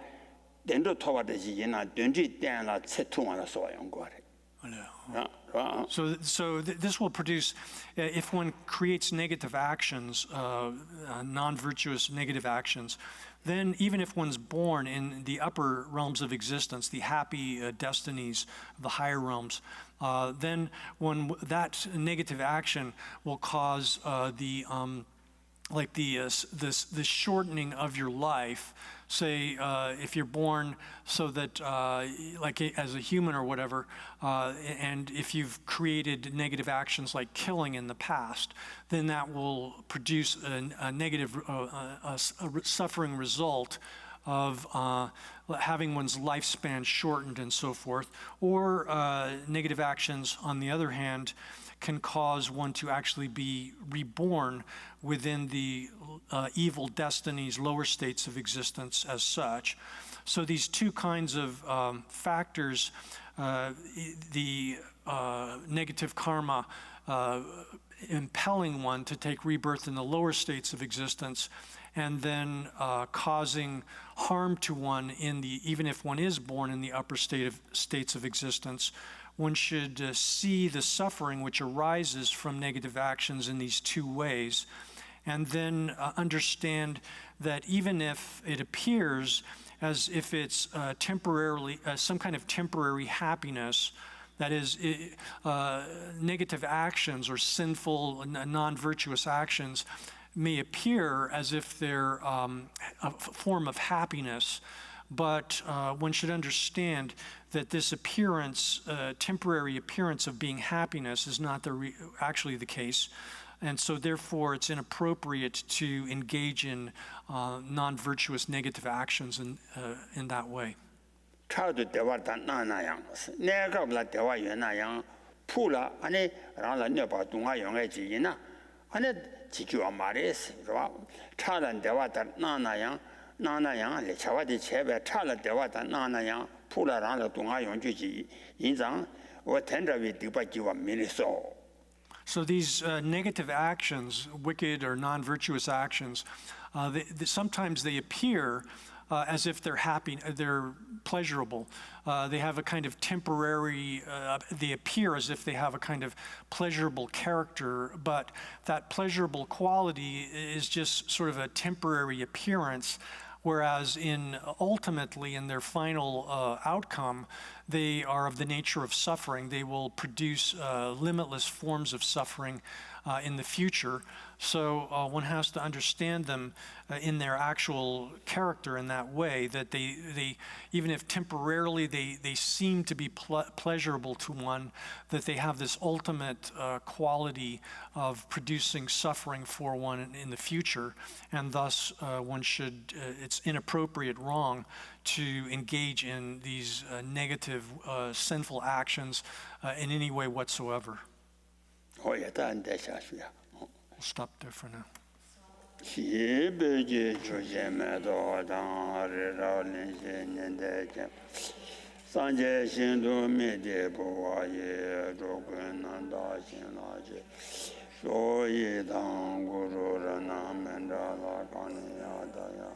된도 토바듯이 이나 된지 때나 채통하나 소용 거래. So this will produce, if one creates negative actions, non-virtuous negative actions, then even if one's born in the upper realms of existence, the happy destinies of the higher realms, then that negative action will cause the shortening of your life. Say if you're born so that like as a human or whatever, and if you've created negative actions like killing in the past, then that will produce a negative suffering result of having one's lifespan shortened and so forth. Or negative actions, on the other hand, can cause one to actually be reborn within the evil destinies, lower states of existence as such. So these two kinds of factors, the negative karma impelling one to take rebirth in the lower states of existence, and then causing harm to one even if one is born in the upper states of existence, one should see the suffering which arises from negative actions in these two ways, and then understand that even if it appears as if it's temporarily, some kind of temporary happiness, that is, negative actions or sinful, non-virtuous actions may appear as if they're a form of happiness, but one should understand that this appearance, temporary appearance of being happiness is not actually the case. And so therefore it's inappropriate to engage in non-virtuous negative actions in that way. 차도 대화다 나나양 내가 불라 대화 연나양 풀라 아니 라라 녀바 동아 영의 지이나 아니 지키와 말했어 봐 차란 대화다 나나양 레차와디 제베 차라 대화다 나나양 풀라라라 동아 영주지 인장 워 텐더비 디바지와 미리소. So these negative actions, wicked or non-virtuous actions, sometimes they appear as if they're happy, they're pleasurable. They have a kind of temporary, they appear as if they have a kind of pleasurable character, but that pleasurable quality is just sort of a temporary appearance whereas ultimately in their final outcome, they are of the nature of suffering. They will produce limitless forms of suffering in the future. So one has to understand them in their actual character in that way, that they even if temporarily they seem to be pleasurable to one, that they have this ultimate quality of producing suffering for one in the future, and thus it's inappropriate, wrong, to engage in these negative, sinful actions in any way whatsoever. We'll Stop there for now. Sanje Shindu Mede Boye Jogunanda Shinaje Shoyi Dang Guru Ranamendra Kaniya Daya